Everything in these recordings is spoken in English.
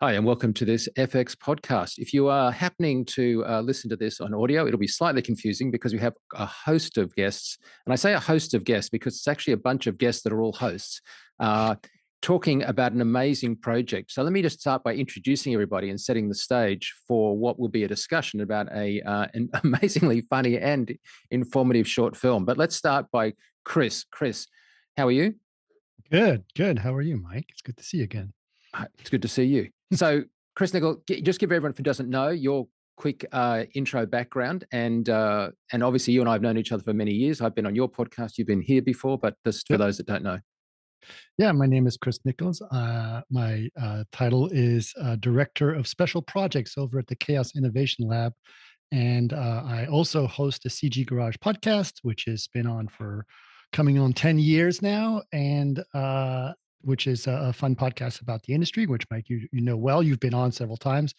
Hi, and welcome to this FX podcast. If you are happening to listen to this on audio, it'll be slightly confusing because we have a host of guests. And I say a host of guests because it's actually a bunch of guests that are all hosts talking about an amazing project. So let me just start by introducing everybody and setting the stage for what will be a discussion about an amazingly funny and informative short film. But let's start by Chris. Chris, how are you? Good. How are you, Mike? It's good to see you again. It's good to see you. So, Chris Nicol, just give everyone who doesn't know your quick intro background, and obviously you and I have known each other for many years. I've been on your podcast, you've been here before, but just for those that don't know. Yeah, my name is Chris Nichols. My title is Director of Special Projects over at the Chaos Innovation Lab. And I also host a CG Garage podcast, which has been on for coming on 10 years now, and which is a fun podcast about the industry, which, Mike, you know well. You've been on several times.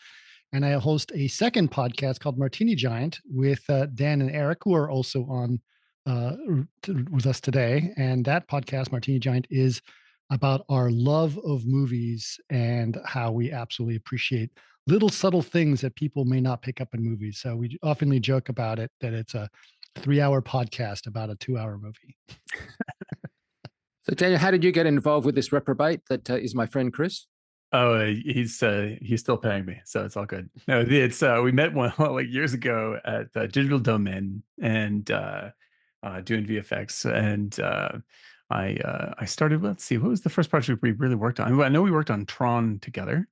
And I host a second podcast called Martini Giant with Dan and Eric, who are also on with us today. And that podcast, Martini Giant, is about our love of movies and how we absolutely appreciate little subtle things that people may not pick up in movies. So we oftenly joke about it, that it's a 3-hour podcast about a 2-hour movie. So, Daniel, how did you get involved with this reprobate that is my friend Chris? Oh, he's still paying me, so it's all good. No, it's we met like years ago at Digital Domain and doing VFX, and I started. Let's see, what was the first project we really worked on? I know we worked on Tron together.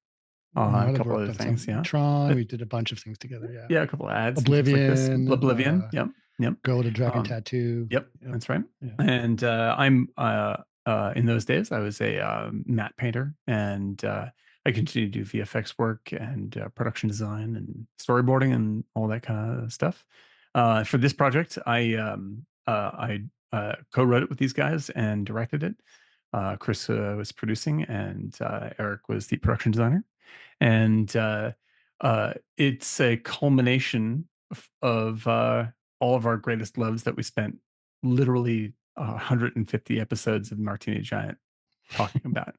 A couple other things, yeah. Tron, we did a bunch of things together, yeah. Yeah, a couple of ads. Oblivion. Like Oblivion, yep. Girl with a Dragon Tattoo. Yep, that's right. Yeah. And I'm in those days, I was a matte painter, and I continued to do VFX work and production design and storyboarding and all that kind of stuff. For this project, I co-wrote it with these guys and directed it. Chris was producing, and Eric was the production designer. And it's a culmination of all of our greatest loves that we spent literally 150 episodes of Martini Giant talking about.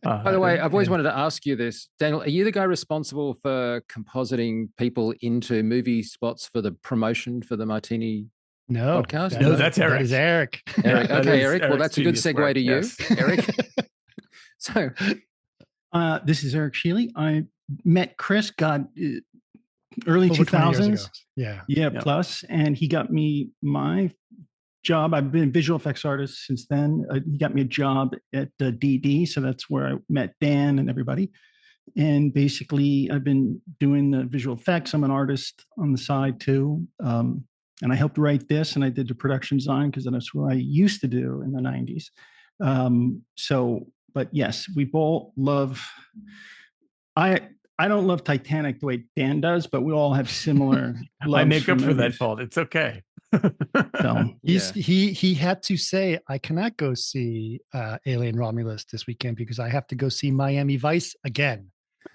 By the way, I've always wanted to ask you this, Daniel. Are you the guy responsible for compositing people into movie spots for the promotion for the Martini podcast? No, that's Eric. That is Eric. Eric. Okay, Eric. Well, that's a good segue to you, Eric. So, this is Eric Sheely. I met Chris, early 2000s. Yeah, plus, and he got me my job. I've been a visual effects artist since then. He got me a job at DD, so that's where I met Dan and everybody. And basically, I've been doing the visual effects. I'm an artist on the side too, and I helped write this, and I did the production design because that's what I used to do in the 90s. But yes, we both love. I don't love Titanic the way Dan does, but we all have similar. I make up for that fault. It's okay. So he had to say, I cannot go see Alien Romulus this weekend because I have to go see Miami Vice again.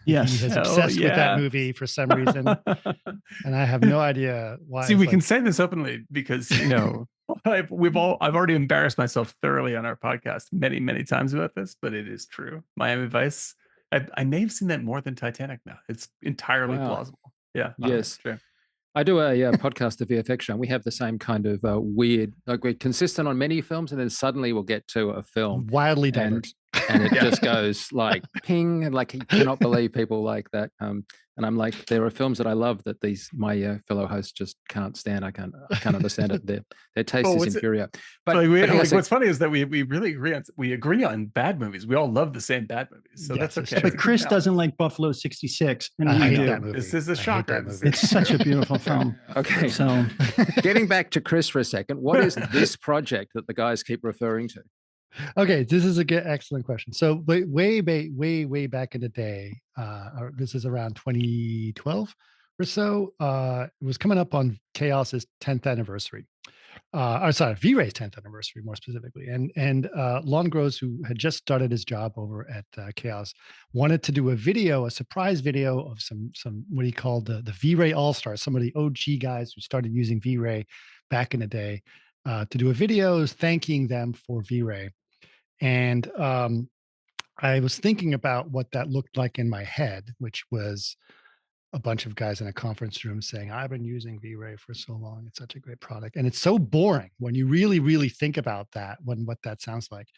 Yes, he is obsessed with that movie for some reason, and I have no idea why. See, we can say this openly because I've already embarrassed myself thoroughly on our podcast many times about this, but it is true. Miami Vice. I may have seen that more than Titanic now. It's entirely plausible. Yeah. Yes. True. I do a podcast, a VFX show, and we have the same kind of weird, like we're consistent on many films, and then suddenly we'll get to a film. Wildly diverse. And it just goes like ping, and like you cannot believe people like that. And I'm like, there are films that I love that my fellow hosts just can't stand. I can't understand it. Their taste is inferior. But what's funny is that we really agree on bad movies. We all love the same bad movies, so that's okay. But Chris doesn't like Buffalo '66, and I hate that movie. This is a shocker. It's such a beautiful film. Okay, so getting back to Chris for a second, what is this project that the guys keep referring to? Okay, this is excellent question. So way back in the day, this is around 2012 or so. It was coming up on Chaos's 10th anniversary. V-Ray's 10th anniversary, more specifically. And Lon Gross, who had just started his job over at Chaos, wanted to do a surprise video of some what he called the V-Ray All-Stars, some of the OG guys who started using V-Ray back in the day, to do a video thanking them for V-Ray. And I was thinking about what that looked like in my head, which was a bunch of guys in a conference room saying, I've been using V-Ray for so long. It's such a great product. And it's so boring when you really, really think about that, what that sounds like.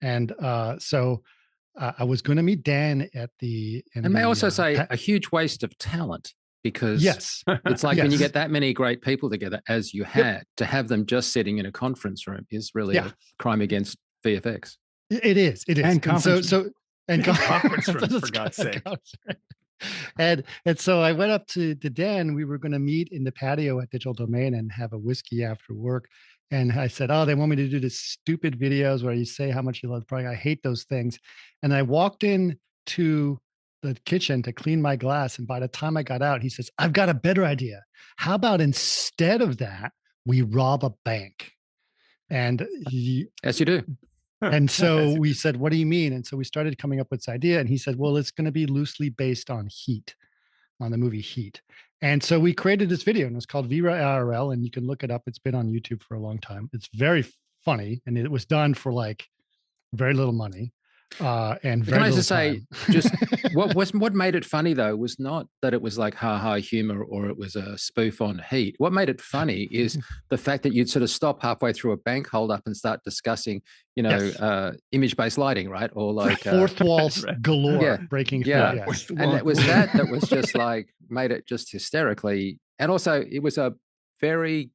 And so I was going to meet Dan at and may I also say a huge waste of talent, because yes, it's like when you yes. get that many great people together, as you had, to have them just sitting in a conference room is really a crime against VFX. It is. And conference so and conference rooms, for God's sake. And so I went up to Dan. We were going to meet in the patio at Digital Domain and have a whiskey after work. And I said, oh, they want me to do this stupid videos where you say how much you love the product. I hate those things. And I walked in to the kitchen to clean my glass. And by the time I got out, he says, I've got a better idea. How about instead of that, we rob a bank? And As you do. and so we said, what do you mean? And so we started coming up with this idea. And he said, well, it's going to be loosely based on Heat, on the movie Heat. And so we created this video, and it's called V-Ray IRL, and you can look it up. It's been on YouTube for a long time. It's very funny, and it was done for like very little money. And very Can I little just say, time. just what made it funny though was not that it was like ha humor or it was a spoof on Heat. What made it funny is the fact that you'd sort of stop halfway through a bank holdup and start discussing, image-based lighting, right? Or like fourth walls galore, breaking through. Yeah, and it was that was just like made it just hysterically. And also, it was a very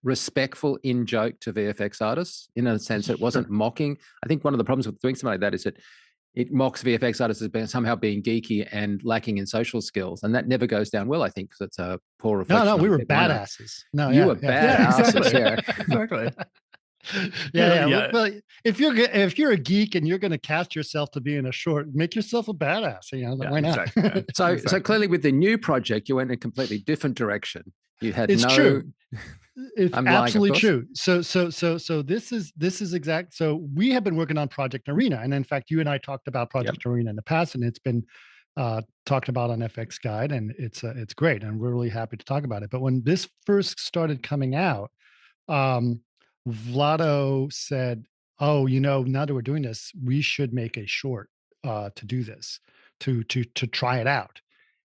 respectful in joke to VFX artists, in a sense. It wasn't mocking. I think one of the problems with doing something like that is that it mocks VFX artists as somehow being geeky and lacking in social skills, and that never goes down well, I think, because it's a poor reflection. No, we were badasses. No, you were badasses. Exactly. Yeah. Well, if you're a geek and you're going to cast yourself to be in a short, make yourself a badass. Why not? Exactly. So clearly, with the new project, you went in a completely different direction. You had true. It's I'm absolutely lying, true. So this is exact. So we have been working on Project Arena, and in fact, you and I talked about Project Arena in the past, and it's been talked about on FX Guide, and it's great, and we're really happy to talk about it. But when this first started coming out, Vlado said, "Oh, now that we're doing this, we should make a short to do this, to try it out."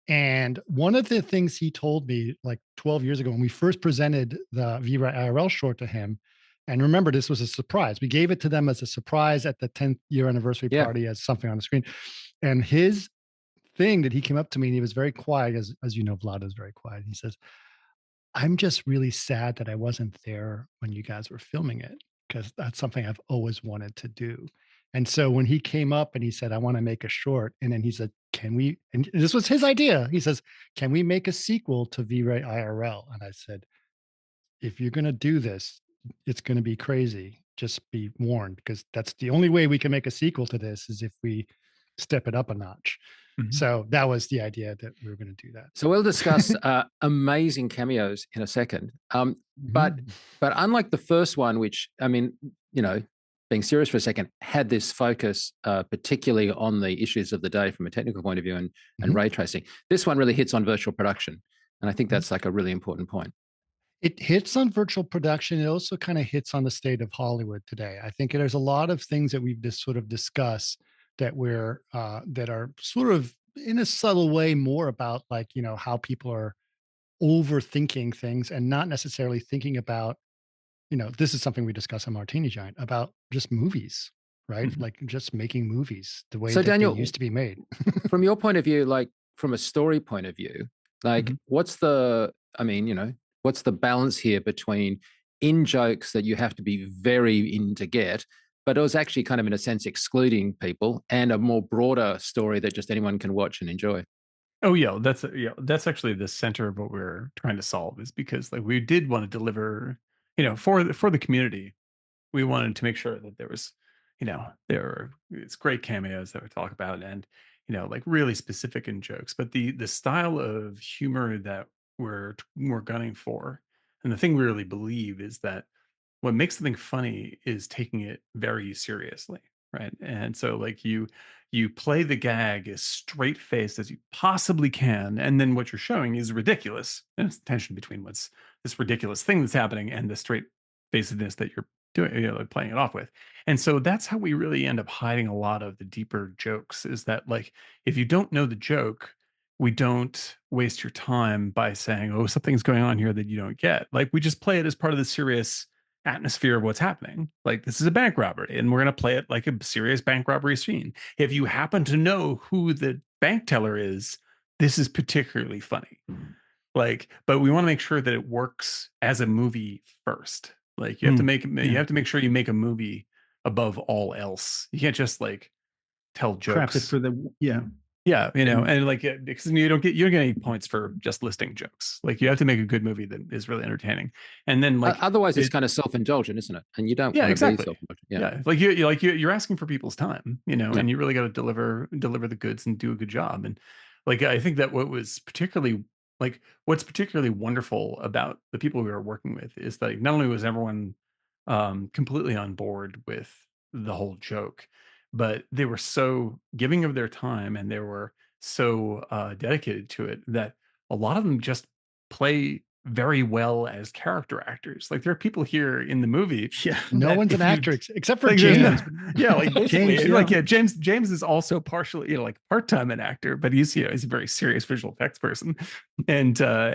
And one of the things he told me like 12 years ago when we first presented the V-Ray IRL short to him, and remember, this was a surprise. We gave it to them as a surprise at the 10th year anniversary party as something on the screen. And his thing that he came up to me, and he was very quiet, as you know, Vlad is very quiet. He says, I'm just really sad that I wasn't there when you guys were filming it, because that's something I've always wanted to do. And so when he came up and he said, I want to make a short, and then he said, can we, and this was his idea. He says, can we make a sequel to V-Ray IRL? And I said, if you're going to do this, it's going to be crazy. Just be warned, because that's the only way we can make a sequel to this is if we step it up a notch. Mm-hmm. So that was the idea, that we were going to do that. So we'll discuss amazing cameos in a second. But unlike the first one, which, I mean, being serious for a second, had this focus particularly on the issues of the day from a technical point of view and ray tracing. This one really hits on virtual production. And I think that's like a really important point. It hits on virtual production. It also kind of hits on the state of Hollywood today. I think there's a lot of things that we've just sort of discussed that that are sort of in a subtle way more about like, how people are overthinking things and not necessarily thinking about, this is something we discuss on Martini Giant about just movies, right? Mm-hmm. Like just making movies the way that Daniel, they used to be made. From your point of view, like from a story point of view, like what's the balance here between in jokes that you have to be very in to get, but it was actually kind of in a sense excluding people, and a more broader story that just anyone can watch and enjoy? Oh yeah, that's actually the center of what we're trying to solve, is because like we did want to deliver, for the community, we wanted to make sure that there was, it's great cameos that we talk about, and like really specific in jokes, but the style of humor that we're gunning for, and the thing we really believe is that what makes something funny is taking it very seriously, right? And so like you play the gag as straight faced as you possibly can, and then what you're showing is ridiculous, and it's tension between what's this ridiculous thing that's happening and the straight facedness that you're doing, like playing it off with. And so that's how we really end up hiding a lot of the deeper jokes, is that like, if you don't know the joke, we don't waste your time by saying, oh, something's going on here that you don't get. Like, we just play it as part of the serious atmosphere of what's happening. Like, this is a bank robbery, and we're going to play it like a serious bank robbery scene. If you happen to know who the bank teller is, this is particularly funny. Like, but we want to make sure that it works as a movie first. Like, you have to make you have to make sure you make a movie above all else. You can't just like tell Craft it jokes. for the Yeah, and like, because you don't get any points for just listing jokes. Like, you have to make a good movie that is really entertaining, and then like otherwise it's kind of self-indulgent, isn't it? And you don't want to exactly. be self-indulgent. Yeah, like you're asking for people's time, and you really got to deliver the goods and do a good job. And like, I think that what's particularly wonderful about the people we were working with is that, like, not only was everyone completely on board with the whole joke, but they were so giving of their time, and they were so dedicated to it, that a lot of them just play very well as character actors. Like, there are people here in the movie. Yeah. No one's an actor except for like, James. Yeah, like basically, James, James is also partially, like, part-time an actor, but he's he's a very serious visual effects person, and a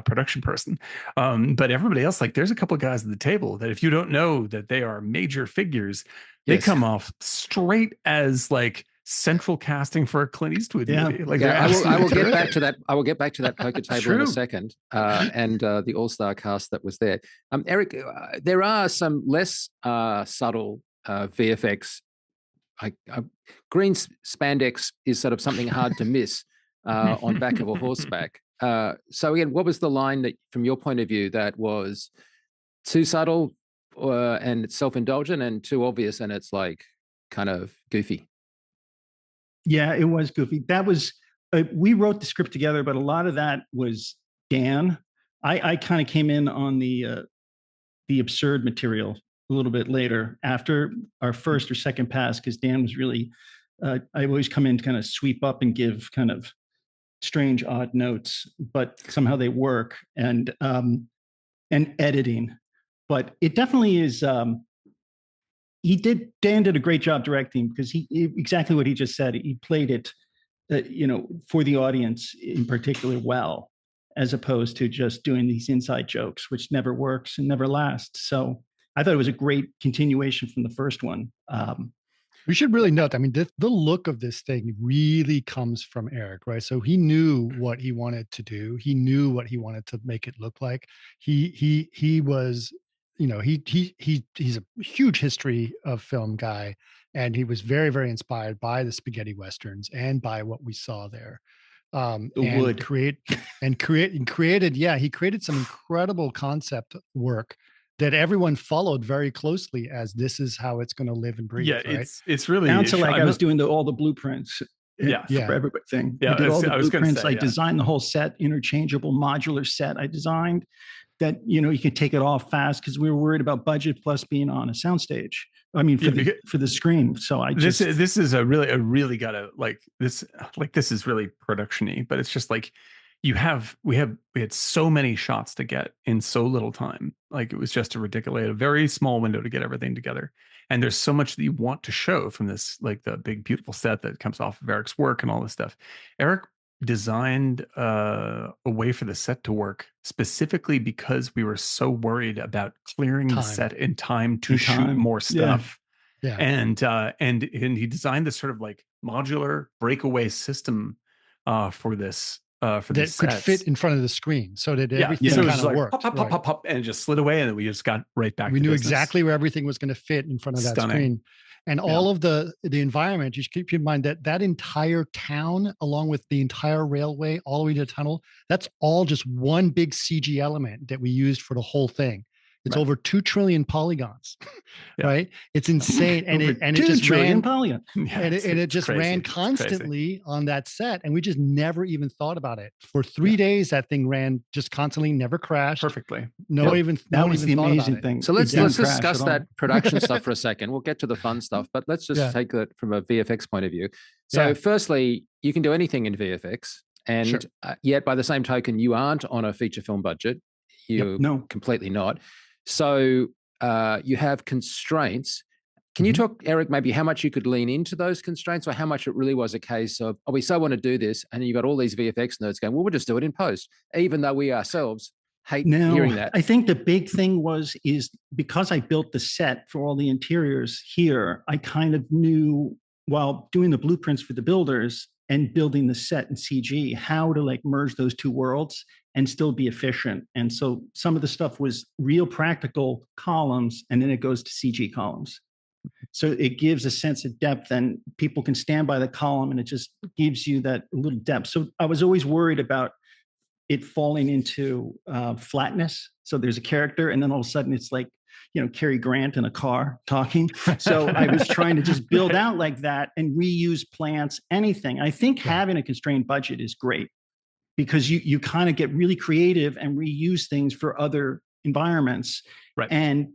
production person. But everybody else, like, there's a couple of guys at the table that, if you don't know that they are major figures, they come off straight as like central casting for a Clint Eastwood movie. Like, I will get back to that. I will get back to that poker table in a second, Yeah. and the all-star cast that was there. Eric, there are some less subtle VFX. Green spandex is sort of something hard to miss on back of a horseback. So again, what was the line that, from your point of view, that was too subtle and it's self-indulgent, and too obvious and it's like kind of goofy? Yeah, it was goofy. That was, we wrote the script together, but a lot of that was Dan. I kind of came in on the absurd material a little bit later, after our first or second pass, because Dan was really, I always come in to kind of sweep up and give kind of strange, odd notes, but somehow they work, and editing. But it definitely is, Dan did a great job directing, because he exactly what he just said. He played it, for the audience in particular well, as opposed to just doing these inside jokes, which never works and never lasts. So I thought it was a great continuation from the first one. We should really note, I mean, the look of this thing really comes from Eric, right? So he knew what he wanted to do. He knew what he wanted to make it look like. He was, he's a huge history of film guy, and he was very, very inspired by the spaghetti westerns and by what we saw there. He created some incredible concept work that everyone followed very closely, as this is how it's going to live and breathe. Yeah, right? it's really down to, like, I was doing all the blueprints. For everything. Yeah, I did all the blueprints. I designed the whole set, interchangeable modular set. I designed that, you could take it off fast, because we were worried about budget plus being on a soundstage. I mean, for the screen. So this is a really gotta, like, this is really production-y, but it's just like, we had so many shots to get in so little time. Like, it was just a very small window to get everything together. And there's so much that you want to show from this, like the big, beautiful set that comes off of Eric's work and all this stuff. Eric designed a way for the set to work specifically because we were so worried about clearing the set in time to shoot more stuff. Yeah. And he designed this sort of like modular breakaway system for this. For that could fit in front of the screen, so that everything kind of worked. Pop, and it just slid away, and then we just got right back. We knew exactly where everything was going to fit in front of that screen, and all of the environment. You should keep in mind that entire town, along with the entire railway, all the way to the tunnel, that's all just one big CG element that we used for the whole thing. It's over 2 trillion polygons, right? It's insane, and it just ran polygons, and it just ran constantly on that set, and we just never even thought about it. For 3 days, that thing ran just constantly, never crashed perfectly. That was the amazing thing. So let's discuss that production stuff for a second. We'll get to the fun stuff, but let's just take that from a VFX point of view. So firstly, you can do anything in VFX, and yet by the same token, you aren't on a feature film budget. You're completely not. So you have constraints. Can you talk, Eric, maybe how much you could lean into those constraints, or how much it really was a case of, oh, we so want to do this, and you got all these VFX nerds going, well, we'll just do it in post, even though we ourselves hate hearing that. I think the big thing is because I built the set for all the interiors here, I kind of knew while doing the blueprints for the builders and building the set in CG, how to like merge those two worlds and still be efficient. And so some of the stuff was real practical columns, and then it goes to CG columns. So it gives a sense of depth, and people can stand by the column, and it just gives you that little depth. So I was always worried about it falling into flatness. So there's a character, and then all of a sudden it's like, Cary Grant in a car talking. So I was trying to just build out like that and reuse plants, anything. I think having a constrained budget is great because you kind of get really creative and reuse things for other environments. Right. And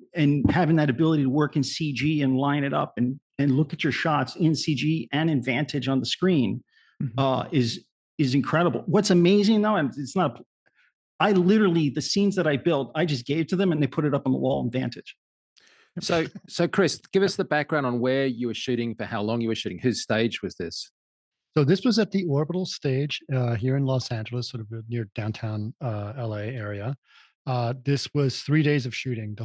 having that ability to work in CG and line it up and look at your shots in CG and in Vantage on the screen is incredible. What's amazing though, and it's not, I literally, the scenes that I built, I just gave to them and they put it up on the wall in Vantage. So Chris, give us the background on where you were shooting, for how long you were shooting, whose stage was this? So this was at the Orbital stage here in Los Angeles, sort of near downtown LA area. This was 3 days of shooting,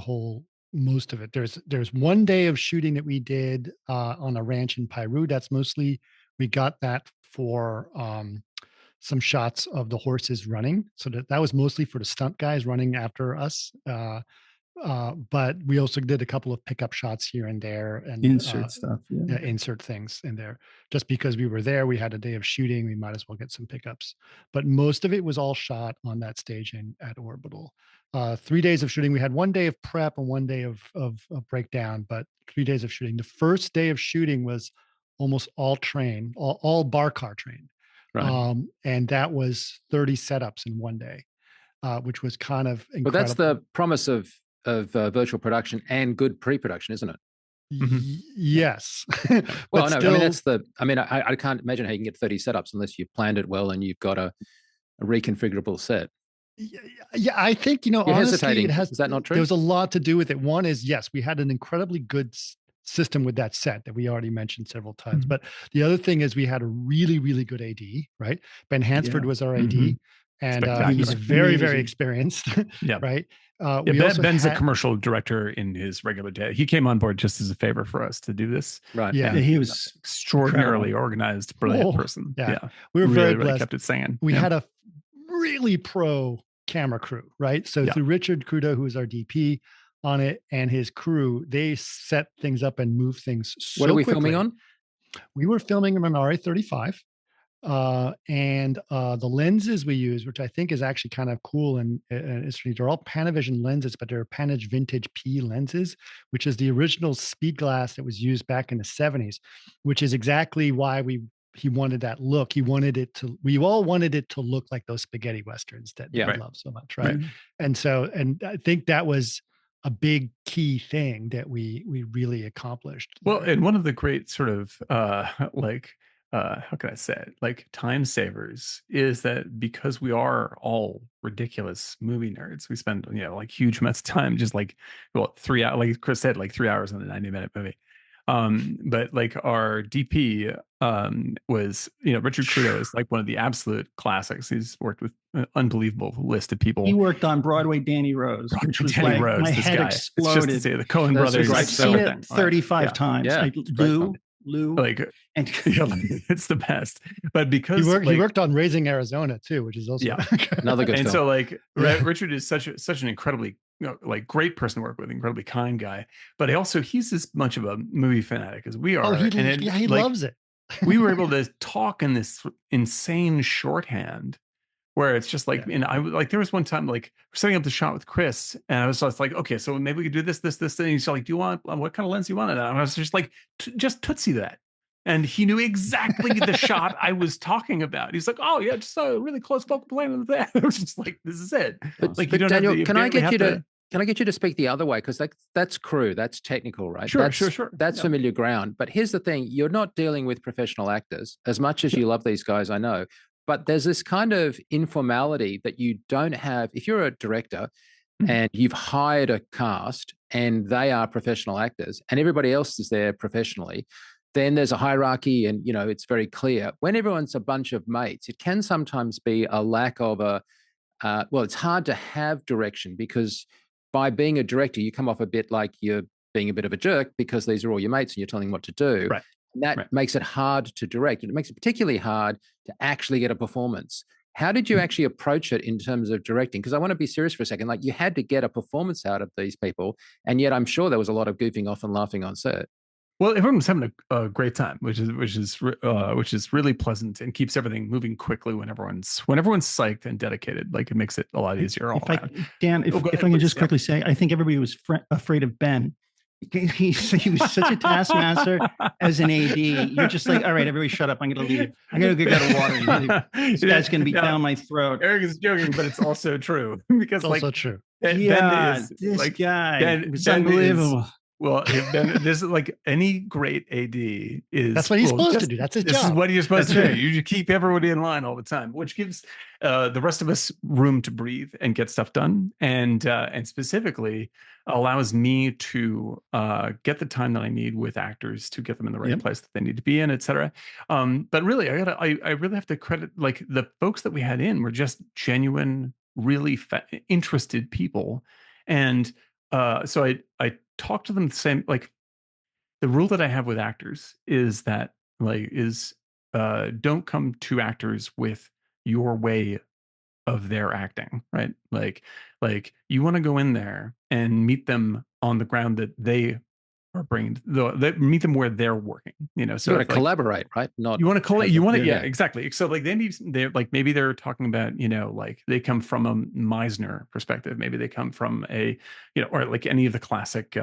most of it. There's 1 day of shooting that we did on a ranch in Peru. That's mostly, we got that for some shots of the horses running. So that was mostly for the stunt guys running after us. But we also did a couple of pickup shots here and there and insert stuff. Insert things in there. Just because we were there, we had a day of shooting, we might as well get some pickups. But most of it was all shot on that stage at Orbital. 3 days of shooting. We had 1 day of prep and 1 day of breakdown, but 3 days of shooting. The first day of shooting was almost all train, all bar car train. Right. And that was 30 setups in 1 day, which was kind of incredible. But that's the promise of virtual production and good pre-production, isn't it? Yes. Well, no, I can't imagine how you can get 30 setups unless you've planned it well and you've got a reconfigurable set. Yeah, I think, You're honestly, hesitating. Is that not true? There was a lot to do with it. One is, yes, we had an incredibly good system with that set that we already mentioned several times. But the other thing is we had a really, really good AD, right? Ben Hansford was our AD. And he's very, very experienced, right? Ben's a commercial director in his regular day. He came on board just as a favor for us to do this. Right. Yeah. And he was extraordinarily organized, brilliant person. Yeah. We were very blessed. Really kept it singing. We had a really pro camera crew, right? So through Richard Crudo, who was our DP on it, and his crew, they set things up and move things so What are we quickly. filming on? We were filming an RA35. And the lenses we use, which I think is actually kind of cool and interesting, they're all Panavision lenses, but they're Panage Vintage P lenses, which is the original speed glass that was used back in the 70s, which is exactly why he wanted that look. We all wanted it to look like those spaghetti westerns that we love so much, right? And I think that was a big key thing that we really accomplished. Well, and one of the great sort of how can I say it? Like time savers is that because we are all ridiculous movie nerds, we spend, like huge amounts of time, just 3 hours, like Chris said, like 3 hours on a 90-minute movie. But like our DP was, Richard Crudo is like one of the absolute classics. He's worked with an unbelievable list of people. He worked on Broadway Danny Rose, which was Danny like, Rose, my head exploded. It's just to say the Coen brothers. I've seen it 35 times. Yeah. Lou, and it's the best. But because he worked on Raising Arizona too, which is also another good film. And so Richard is such an incredibly great person to work with, incredibly kind guy. But he's as much of a movie fanatic as we are. Oh, he loves it. We were able to talk in this insane shorthand where it's just like, and I like, there was one time, like we're setting up the shot with Chris and I was just like, okay, so maybe we could do this. And he's like, do you want, what kind of lens do you want? And I was just like, just Tootsie that. And he knew exactly the shot I was talking about. He's like, oh yeah, just a really close focal plane of that. I was just like, this is it. But Daniel, can I get you to speak the other way? Because that's crew, that's technical, right? Sure. That's familiar ground. But here's the thing, you're not dealing with professional actors as much as you love these guys, I know. But there's this kind of informality that you don't have. If you're a director, and you've hired a cast and they are professional actors and everybody else is there professionally, then there's a hierarchy and, it's very clear. When everyone's a bunch of mates, it can sometimes be a lack of it's hard to have direction because by being a director, you come off a bit like you're being a bit of a jerk because these are all your mates and you're telling them what to do. Right. And that makes it hard to direct. And it makes it particularly hard to actually get a performance. How did you actually approach it in terms of directing? Because I want to be serious for a second. Like, you had to get a performance out of these people. And yet I'm sure there was a lot of goofing off and laughing on set. Well, everyone's having a great time, which is really pleasant and keeps everything moving quickly when everyone's psyched and dedicated. Like, it makes it a lot easier all around. Dan, if I can just quickly say, I think everybody was afraid of Ben. He was such a taskmaster as an AD. You're just like, all right, everybody shut up. I'm going to leave. I'm going to go get a water. This guy's going to be down my throat. Eric is joking, but it's also true because it's also true. Ben is this like, guy. It's Ben unbelievable. Well, this is like any great AD is. That's what he's supposed to do. That's his job. This is what you're supposed to do. You keep everybody in line all the time, which gives the rest of us room to breathe and get stuff done, and specifically allows me to get the time that I need with actors to get them in the right place that they need to be in, et cetera. But really, I really have to credit, like, the folks that we had in were just genuine, really interested people, and so I talk to them the same. Like, the rule that I have with actors is that don't come to actors with your way of their acting, right? Like you want to go in there and meet them on the ground that they are bringing. Meet them where they're working. So you want to collaborate, right? Not you want to collaborate. You want to, yeah, exactly. So like they're like, maybe they're talking about, like they come from a Meisner perspective. Maybe they come from or like any of the classic,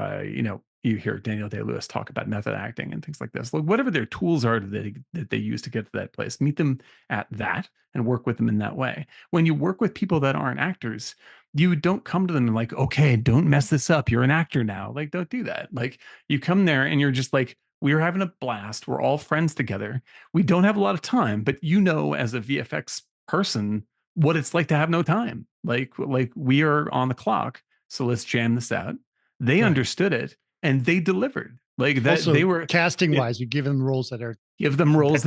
you hear Daniel Day-Lewis talk about method acting and things like this. Like, whatever their tools are that they use to get to that place, meet them at that and work with them in that way. When you work with people that aren't actors, you don't come to them and like, okay, don't mess this up. You're an actor now. Like, don't do that. Like, you come there and you're just like, we're having a blast. We're all friends together. We don't have a lot of time, but as a VFX person, what it's like to have no time. Like we are on the clock. So let's jam this out. They understood it. And they delivered. Like that. Also, they were casting wise, you give them roles that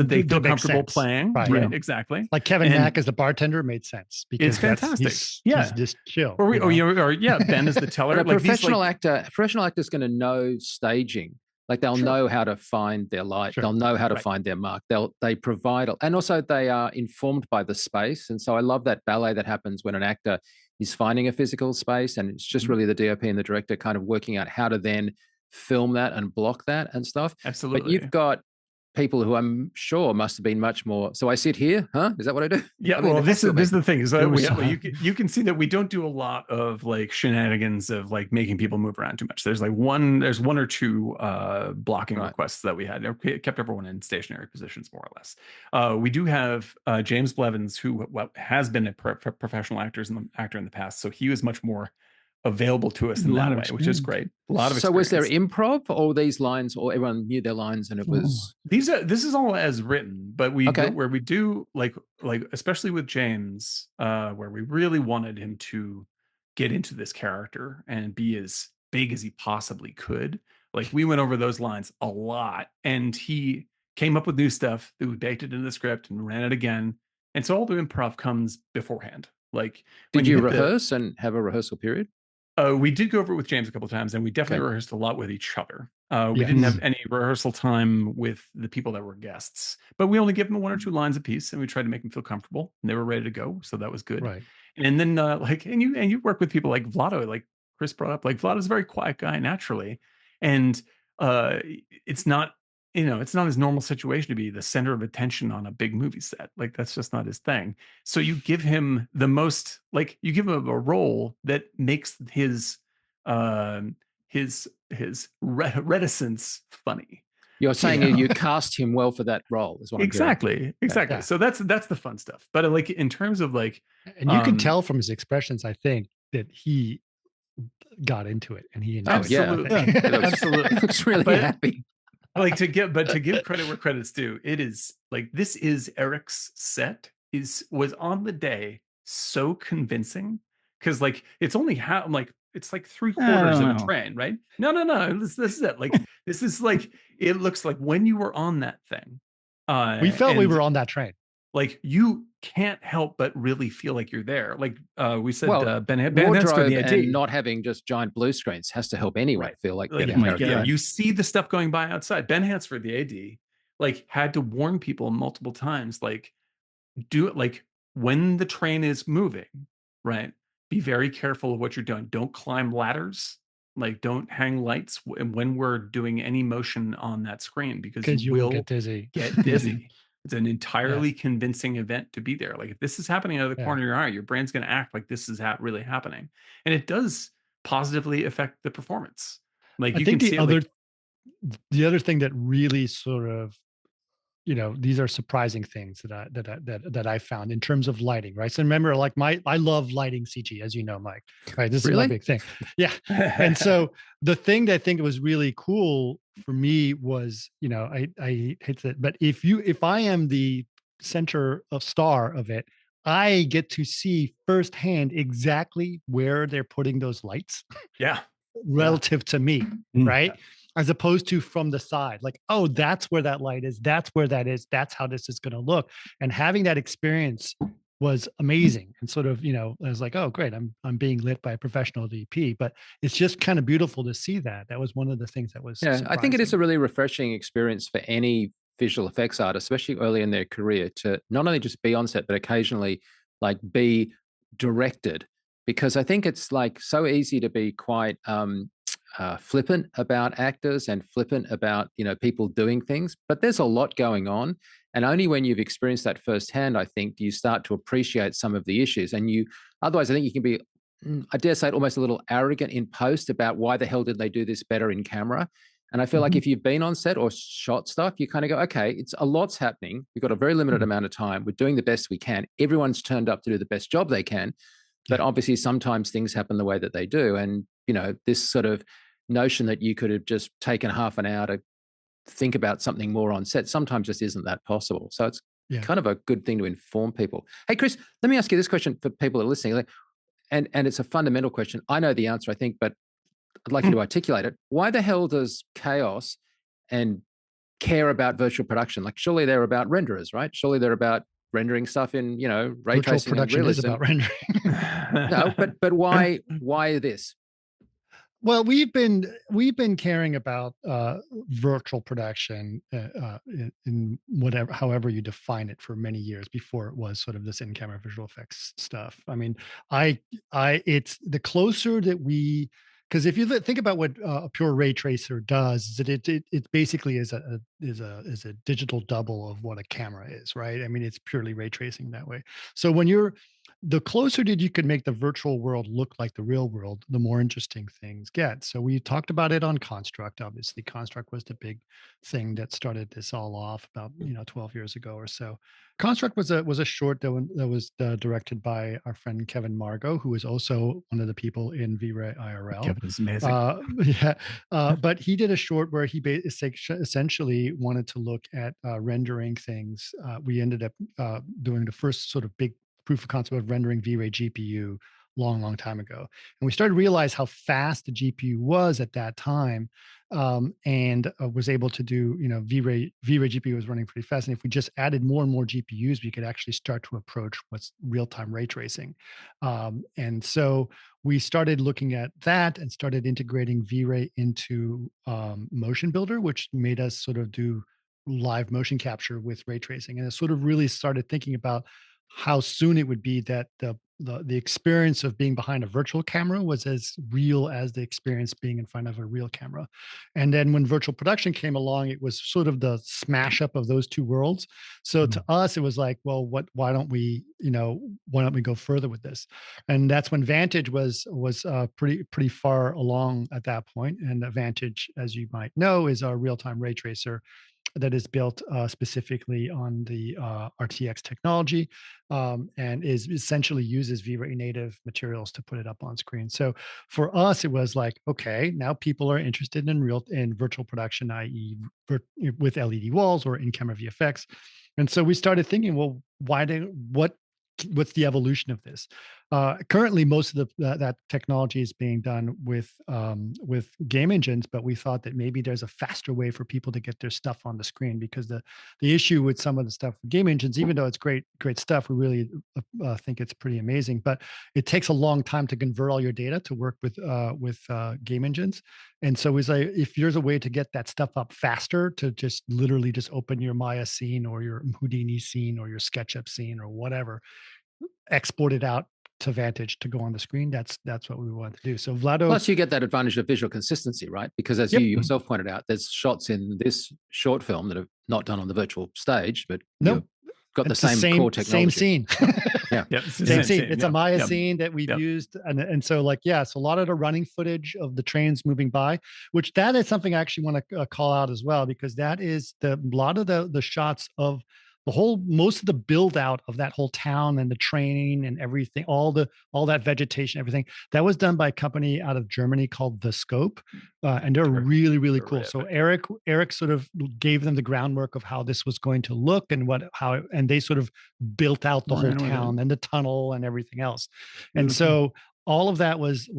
they feel comfortable playing. Right. Exactly. Like Kevin Mack as the bartender made sense because it's fantastic. He's just chill. Or Ben is the teller. But a professional actor is going to know staging. Like, they'll know how to find their light. They'll know how to find their mark. They provide, and also they are informed by the space. And so I love that ballet that happens when an actor is finding a physical space, and it's just really the DOP and the director kind of working out how to then film that and block that and stuff. Absolutely. But you've got people who I'm sure must have been much more. So I sit here, huh? Is that what I do? Yeah. Well, this is the thing is that you can see that we don't do a lot of like shenanigans of like making people move around too much. There's one or two blocking requests that we had. It kept everyone in stationary positions more or less. We do have James Blevins, who has been a professional actor in the past, so he was much more available to us in that way, which is great. A lot of experience. So was there improv or these lines, or everyone knew their lines and it was this is all as written, but we do like especially with James, where we really wanted him to get into this character and be as big as he possibly could. Like, we went over those lines a lot, and he came up with new stuff that we baked it into the script and ran it again. And so all the improv comes beforehand. Like, did you rehearse and have a rehearsal period? We did go over it with James a couple of times, and we definitely rehearsed a lot with each other. We didn't have any rehearsal time with the people that were guests, but we only gave them one or two lines apiece, and we tried to make them feel comfortable, and they were ready to go. So that was good. Right. And then and you work with people like Vlado, like Chris brought up. Like, Vlado's a very quiet guy naturally, and it's not his normal situation to be the center of attention on a big movie set. Like, that's just not his thing. So you give him you give him a role that makes his reticence funny. You're saying you cast him well for that role, is what exactly. Yeah. So that's the fun stuff. But like, in terms of like, and you can tell from his expressions, I think, that he got into it and he enjoyed it. Absolutely. Looks really happy. Like, to give credit where credit's due, it is like, this is Eric's set was on the day so convincing because like it's only it's like three I quarters don't of a know. train, right? No. This is it. Like this is like it looks like when you were on that thing, We felt we and were on that train. like you can't help but really feel like you're there. Like we said, Well, Ben has for wardrobe the and AD. not having just giant blue screens has to help anyone Right. feel like Like, being Oh a my character. God. you see the stuff going by outside. Ben Hansford, the AD, like had to warn people multiple times, like do it like when the train is moving, right? Be very careful of what you're doing. Don't climb ladders. Like don't hang lights when we're doing any motion on that screen because you Because you will get will dizzy. get dizzy. It's an Yeah. entirely convincing event to be there. Like if this is happening out of the Yeah. corner of your eye, your brain's going to act like this is really happening, and it does positively affect the performance. Like I you think can see it. Like the other thing that really sort of, these are surprising things that I found in terms of lighting, right? So remember, like I love lighting CG, as you know, Mike. Right, this is my Really? big thing. Yeah, and so the thing that I think was really cool for me was, I hate that, but if I am the center of star of it, I get to see firsthand exactly where they're putting those lights yeah, relative to me, right? As opposed to from the side, like, oh, that's where that light is. That's where that is. That's how this is going to look. And having that experience was amazing. And sort of, I was like, oh, great, I'm being lit by a professional DP. But it's just kind of beautiful to see that. That was one of the things that was Yeah, I think it is a surprising. really refreshing experience for any visual effects artist, especially early in their career, to not only just be on set, but occasionally like be directed. Because I think it's like so easy to be quite flippant about actors and flippant about people doing things, but there's a lot going on, and only when you've experienced that firsthand, I think, do you start to appreciate some of the issues. And otherwise, I think you can be, I dare say it, almost a little arrogant in post about why the hell did they do this better in camera. And I feel like if you've been on set or shot stuff, you kind of go, okay, it's a lot's happening. We've got a very limited amount of time. We're doing the best we can. Everyone's turned up to do the best job they can. But obviously, sometimes things happen the way that they do. And, this sort of notion that you could have just taken half an hour to think about something more on set sometimes just isn't that possible. So it's kind of a good thing to inform people. Hey, Chris, let me ask you this question for people that are listening. And it's a fundamental question. I know the answer, I think, but I'd like you to articulate it. Why the hell does Chaos and care about virtual production? Like, surely they're about renderers, right? Surely they're about rendering stuff in, ray Virtual tracing and production is realism. about rendering. No, but why this? Well, we've been caring about virtual production in whatever, however you define it, for many years before it was sort of this in-camera visual effects stuff. I mean, it's the closer that because if you think about what a pure ray tracer does, is that it basically is a digital double of what a camera is, right? I mean, it's purely ray tracing that way. So the closer that you could make the virtual world look like the real world, the more interesting things get. So we talked about it on Construct. Obviously, Construct was the big thing that started this all off about 12 years ago or so. Construct was a short that was directed by our friend Kevin Margot, who is also one of the people in V-Ray IRL. Kevin is amazing. But he did a short where he essentially wanted to look at rendering things. We ended up doing the first sort of big proof of concept of rendering V-Ray GPU long time ago. And we started to realize how fast the GPU was at that time, and was able to do, V-Ray GPU was running pretty fast. And if we just added more and more GPUs, we could actually start to approach what's real-time ray tracing. And so we started looking at that and started integrating V-Ray into Motion Builder, which made us sort of do live motion capture with ray tracing. And it sort of really started thinking about how soon it would be that the experience of being behind a virtual camera was as real as the experience being in front of a real camera. And then when virtual production came along, it was sort of the smash up of those two worlds. So to us, it was like, well, why don't we go further with this? And that's when Vantage was pretty far along at that point. And Vantage, as you might know, is our real-time ray tracer that is built specifically on the RTX technology, and is essentially uses V-Ray native materials to put it up on screen. So for us, it was like, okay, now people are interested in virtual production, i.e., with LED walls or in-camera VFX. And so we started thinking, well, what's the evolution of this? Currently, most of that technology is being done with game engines, but we thought that maybe there's a faster way for people to get their stuff on the screen, because the issue with some of the stuff with game engines, even though it's great stuff, we really think it's pretty amazing, but it takes a long time to convert all your data to work with game engines. And so it's like, if there's a way to get that stuff up faster, to just literally just open your Maya scene or your Houdini scene or your SketchUp scene or whatever, export it out to Vantage to go on the screen. That's what we want to do. So Vlado. Plus, you get that advantage of visual consistency, right? Because as you yourself pointed out, there's shots in this short film that are not done on the virtual stage, but you've got the same core technology. Same scene. Same scene. It's a Maya scene that we've used. And so so a lot of the running footage of the trains moving by, which that is something I actually want to call out as well, because that is a lot of the shots of most of the build out of that whole town and the training and everything, all that vegetation, everything that was done by a company out of Germany called The Scope. And they're really, really cool. So Eric sort of gave them the groundwork of how this was going to look and and they sort of built out the whole town and the tunnel and everything else. And so all of that was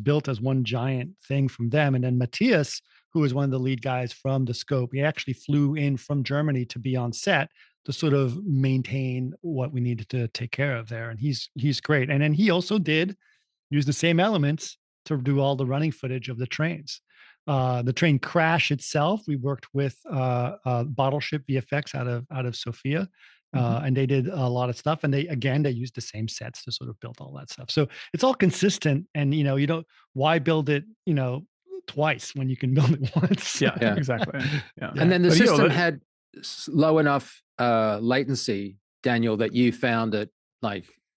built as one giant thing from them. And then Matthias, who was one of the lead guys from The Scope, he actually flew in from Germany to be on set to sort of maintain what we needed to take care of there. And he's great. And then he also did use the same elements to do all the running footage of the trains. The train crash itself, we worked with Bottle Ship VFX out of Sofia. And they did a lot of stuff. And they used the same sets to sort of build all that stuff. So it's all consistent. And, you don't, why build it, twice when you can build it once? Yeah, exactly. Yeah. And then the system had low enough latency, Daniel, that you found that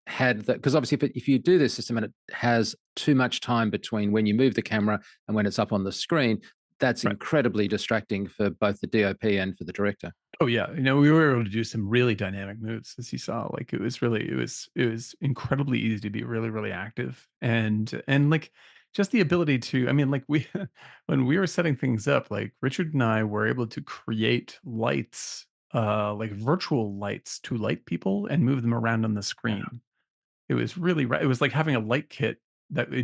had that, because obviously if you do this system and it has too much time between when you move the camera and when it's up on the screen, that's incredibly distracting for both the DOP and for the director. Oh yeah, we were able to do some really dynamic moves, as you saw. Like it was incredibly easy to be really, really active, and just the ability to, when we were setting things up, like Richard and I were able to create lights, like virtual lights, to light people and move them around on the screen. It was really it was like having a light kit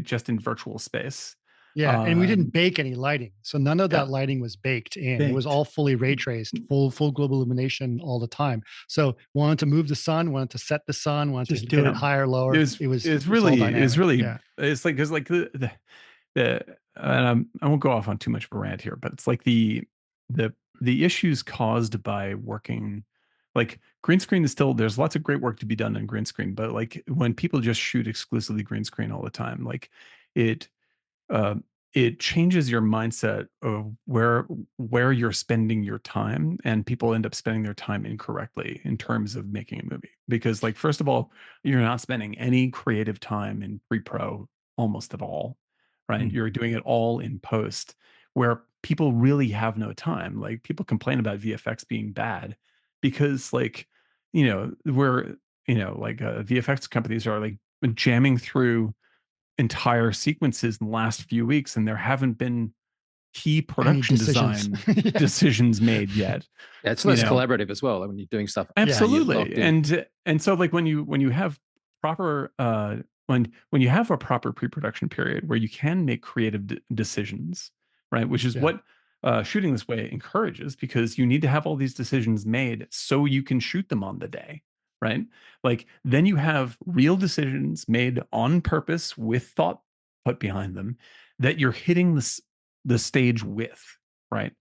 just in virtual space. Yeah, and we didn't bake any lighting, so none of that lighting was baked in. It was all fully ray traced, full global illumination all the time. So wanted to move the sun, wanted to set the sun, wanted to do it higher, lower. It's like and I won't go off on too much of a rant here, but it's like the issues caused by working. Like green screen is still, there's lots of great work to be done in green screen, but like when people just shoot exclusively green screen all the time, like it changes your mindset of where you're spending your time, and people end up spending their time incorrectly in terms of making a movie. Because like, first of all, you're not spending any creative time in pre-pro almost at all, right? You're doing it all in post, where people really have no time. Like people complain about VFX being bad because VFX companies are like jamming through entire sequences in the last few weeks, and there haven't been key production design decisions made yet. Yeah, it's less collaborative as well when you're doing stuff. Absolutely. And so like when you have proper when you have a proper pre-production period where you can make creative decisions, right, which is what shooting this way encourages, because you need to have all these decisions made so you can shoot them on the day, right? Like then you have real decisions made on purpose with thought put behind them that you're hitting the stage with, right?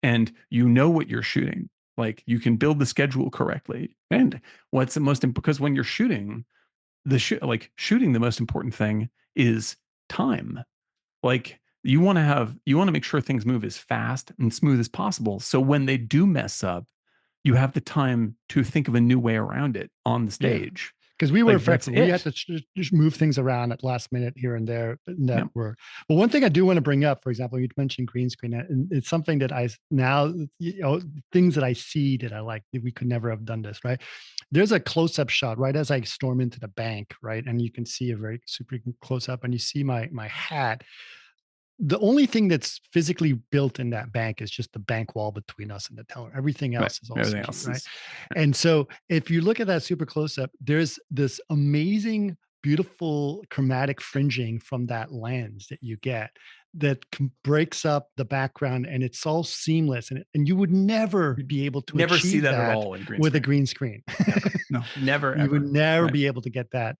And you know what you're shooting. Like you can build the schedule correctly. And what's the most important, because when you're shooting shooting, the most important thing is time. Like you want to make sure things move as fast and smooth as possible. So when they do mess up, you have the time to think of a new way around it on the stage. Because we were flexible. We had to just move things around at last minute here and there. But one thing I do want to bring up, for example, you mentioned green screen, and it's something that things that I see that I like, that we could never have done this, right? There's a close-up shot right as I storm into the bank, right? And you can see a very super close-up, and you see my hat. The only thing that's physically built in that bank is just the bank wall between us and the teller. Everything else is all CG, right? And so if you look at that super close up, there's this amazing beautiful chromatic fringing from that lens that you get that breaks up the background, and it's all seamless, and you would never be able to Never see achieve that at that all in green with a screen. green screen. No. Never, You ever. would never Right. be able to get that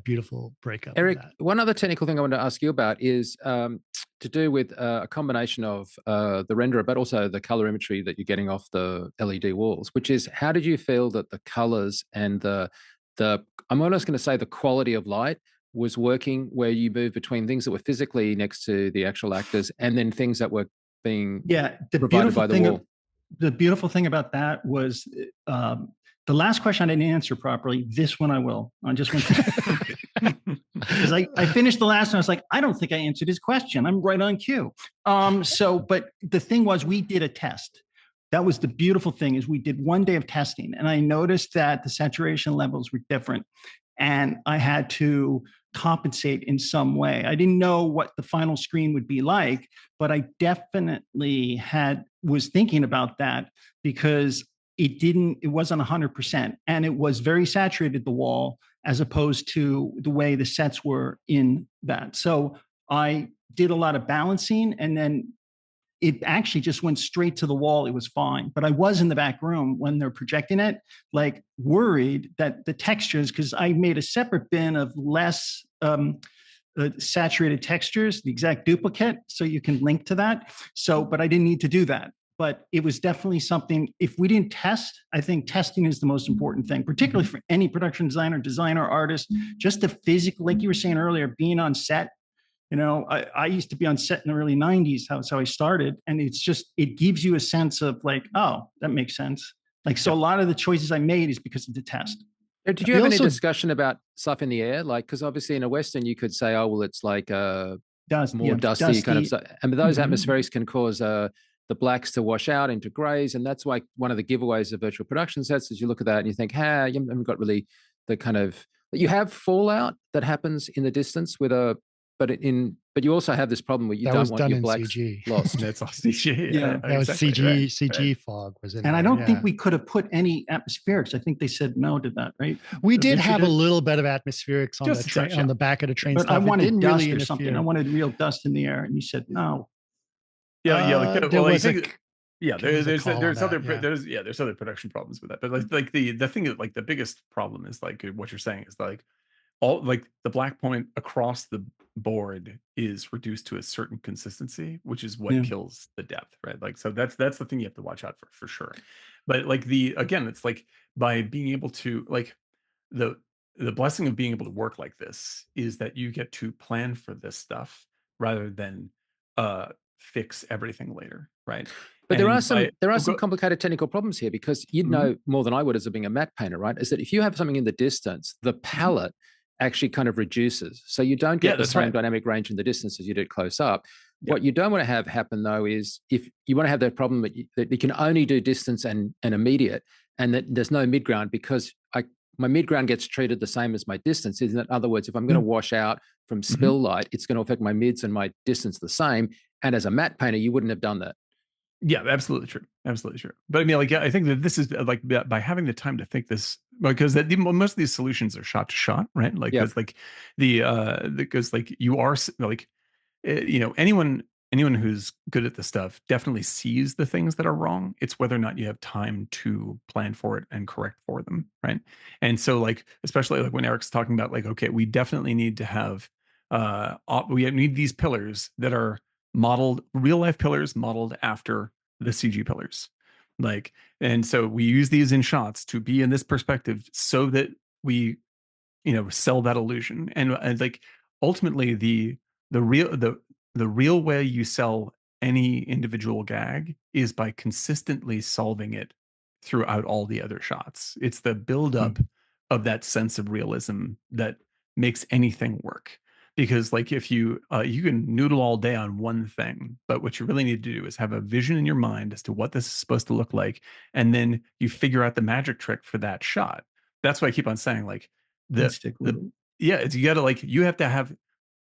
beautiful breakup. Eric, of that. one other technical thing I wanted to ask you about is to do with a combination of the renderer, but also the color imagery that you're getting off the LED walls, which is, how did you feel that the colors and the I'm almost going to say the quality of light was working, where you move between things that were physically next to the actual actors and then things that were being the provided beautiful by the thing wall? The beautiful thing about that was the last question I didn't answer properly. This one I will. I just went because I finished the last one. I was like, I don't think I answered his question. I'm right on cue. But the thing was, we did a test. That was the beautiful thing, is we did 1 day of testing, and I noticed that the saturation levels were different, and I had to compensate in some way. I didn't know what the final screen would be like, but I definitely was thinking about that, because it wasn't 100%, and it was very saturated, the wall, as opposed to the way the sets were in that. So I did a lot of balancing, and then it actually just went straight to the wall. It was fine. But I was in the back room when they're projecting it, like worried that the textures, because I made a separate bin of less saturated textures, the exact duplicate, so you can link to that. So, but I didn't need to do that. But it was definitely something, if we didn't test, I think testing is the most important thing, particularly for any production designer, artist, just to physically, like you were saying earlier, being on set. I used to be on set in the early 90s. That's how I started. And it gives you a sense of like, oh, that makes sense. Like, so a lot of the choices I made is because of the test. Did you have any discussion about stuff in the air? Like, because obviously in a Western, you could say, oh, well, it's like more dusty kind of stuff. And those atmospherics can cause the blacks to wash out into grays. And that's why one of the giveaways of virtual production sets is you look at that and you think, hey, you haven't got really the kind of, you have fallout that happens in the distance with but you also have this problem where you don't want your blacks lost. That's all CG. Yeah, that was CG fog was in there. And I don't think we could have put any atmospherics. I think they said no to that, right? We did have a little bit of atmospherics on the train, on the back of the train. But I wanted dust or something. I wanted real dust in the air, and you said no. There's other production problems with that. But like the thing is, like, the biggest problem is like what you're saying is like the black point across the board is reduced to a certain consistency, which is what kills the depth, right? Like, so that's the thing you have to watch out for sure. But like it's like, by being able to, like, the blessing of being able to work like this is that you get to plan for this stuff rather than fix everything later, right? But there are some complicated technical problems here, because you'd know more than I would as being a matte painter, right? Is that if you have something in the distance, the palette actually kind of reduces. So you don't get the same dynamic range in the distance as you do close up. What you don't want to have happen, though, is if you want to have that problem that you can only do distance and immediate, and that there's no mid-ground, because my mid-ground gets treated the same as my distance. In other words, if I'm going to wash out from spill light, it's going to affect my mids and my distance the same. And as a matte painter, you wouldn't have done that. Yeah, absolutely true. Absolutely true. But I mean, like, I think that this is like, by having the time to think this, because most of these solutions are shot to shot, right? Like, because like because like you are like, anyone who's good at this stuff definitely sees the things that are wrong. It's whether or not you have time to plan for it and correct for them, right? And so, like, especially like when Eric's talking about, like, okay, we definitely need to have we need these pillars that are modeled, real life pillars modeled after the CG pillars. Like, and so we use these in shots to be in this perspective so that we, sell that illusion. And like, ultimately the real way you sell any individual gag is by consistently solving it throughout all the other shots. It's the buildup of that sense of realism that makes anything work. Because, like, if you can noodle all day on one thing, but what you really need to do is have a vision in your mind as to what this is supposed to look like, and then you figure out the magic trick for that shot. That's why I keep on saying, like, you gotta, like, you have to have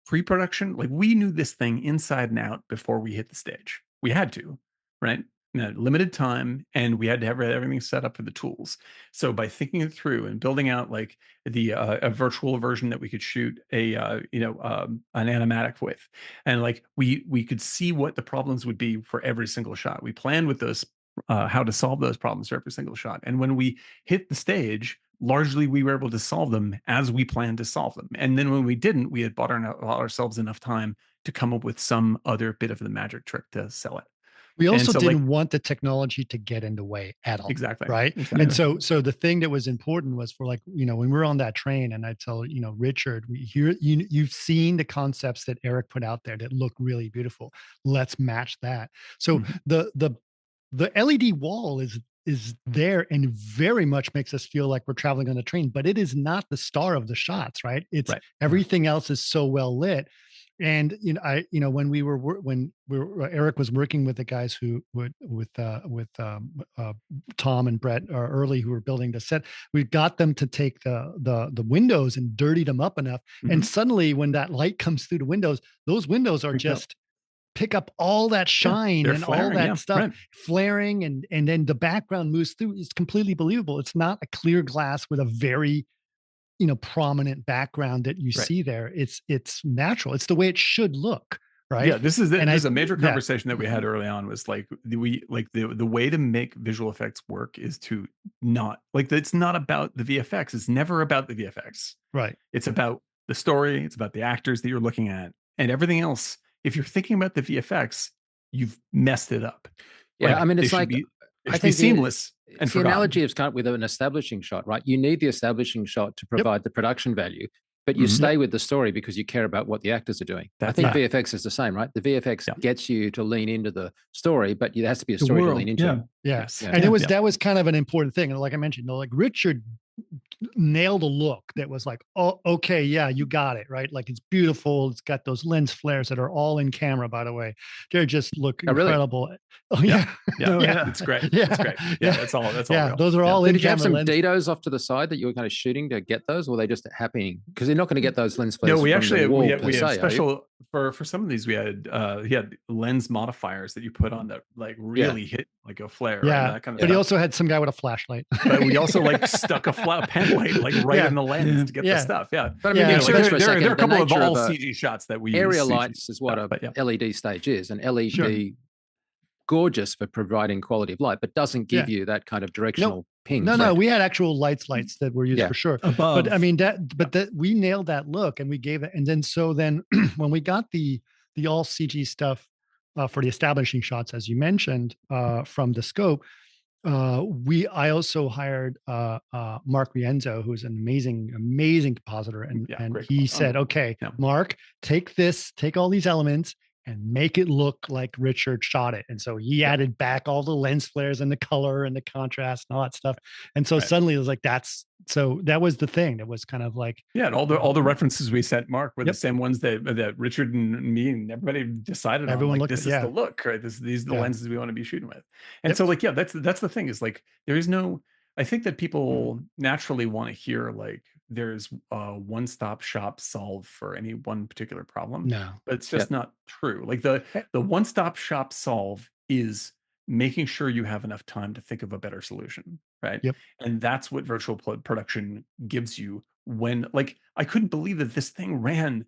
pre-production. Like, we knew this thing inside and out before we hit the stage. We had to, right? limited time, and we had to have everything set up for the tools. So by thinking it through and building out like the a virtual version that we could shoot an animatic with, and like we could see what the problems would be for every single shot. We planned with those how to solve those problems for every single shot, and when we hit the stage, largely we were able to solve them as we planned to solve them. And then when we didn't, we had bought ourselves enough time to come up with some other bit of the magic trick to sell it. We also didn't want the technology to get in the way at all. Exactly. Right. Exactly. And so the thing that was important was for like, when we're on that train and I tell, Richard, you've seen the concepts that Eric put out there that look really beautiful. Let's match that. So the LED wall is there and very much makes us feel like we're traveling on a train, but it is not the star of the shots, right? It's everything else is so well lit. And when Eric was working with the guys who would with Tom and Brett early, who were building the set, we got them to take the windows and dirty them up enough, and suddenly when that light comes through the windows, those windows are just pick up all that shine and flaring, all that stuff flaring, and then the background moves through. It's completely believable. It's not a clear glass with a very prominent background that you see there. It's natural. It's the way it should look, right? Yeah, this is a major conversation that we had early on, was like the way to make visual effects work is to not like, it's not about the VFX. It's never about the VFX. Right. It's about the story. It's about the actors that you're looking at, and everything else. If you're thinking about the VFX, you've messed it up. Yeah, like, I mean, it's like I think seamless. And the analogy is kind of with an establishing shot, right? You need the establishing shot to provide the production value, but you stay with the story because you care about what the actors are doing. I think VFX is the same, right? The VFX gets you to lean into the story, but there has to be a story to lean into. Yes. And that was kind of an important thing. And like I mentioned, like Richard nailed a look that was like, oh, okay, yeah, you got it, right? Like, it's beautiful. It's got those lens flares that are all in camera, by the way. They just look incredible. Really? Oh yeah. It's great. It's great. Yeah, that's all. Real. Those are all in camera. Did you have some DDOs off to the side that you were kind of shooting to get those, or were they just happening? Because you're not going to get those lens flares. No, we actually we have special for some of these. We had lens modifiers that you put on that like really hit like a flare. Yeah, right? That kind of but he also had some guy with a flashlight. But we also like stuck a pen light like right in the lens to get the stuff. Yeah, but I mean, there are a couple of all CG shots that we area use lights is what a LED stage is, and LED gorgeous for providing quality of light, but doesn't give you that kind of directional ping. No, we had actual lights that were used for sure. Above. But I mean we nailed that look, and we gave it. And then when we got the all CG stuff for the establishing shots, as you mentioned, from the scope, I also hired Mark Rienzo, who's an amazing compositor, and he said, okay, Mark, take all these elements and make it look like Richard shot it. And so he added back all the lens flares and the color and the contrast and all that stuff. And so suddenly it was like, that was the thing that was kind of like, and all the references we sent Mark were the same ones that Richard and me and everybody decided on. Like, this is the look, right? These are the lenses we want to be shooting with. And so like, that's the thing, is like, there is no, I think that people naturally want to hear like there's a one-stop shop solve for any one particular problem. No, but it's just not true. Like the one-stop shop solve is making sure you have enough time to think of a better solution, right? And that's what virtual production gives you. When like, I couldn't believe that this thing ran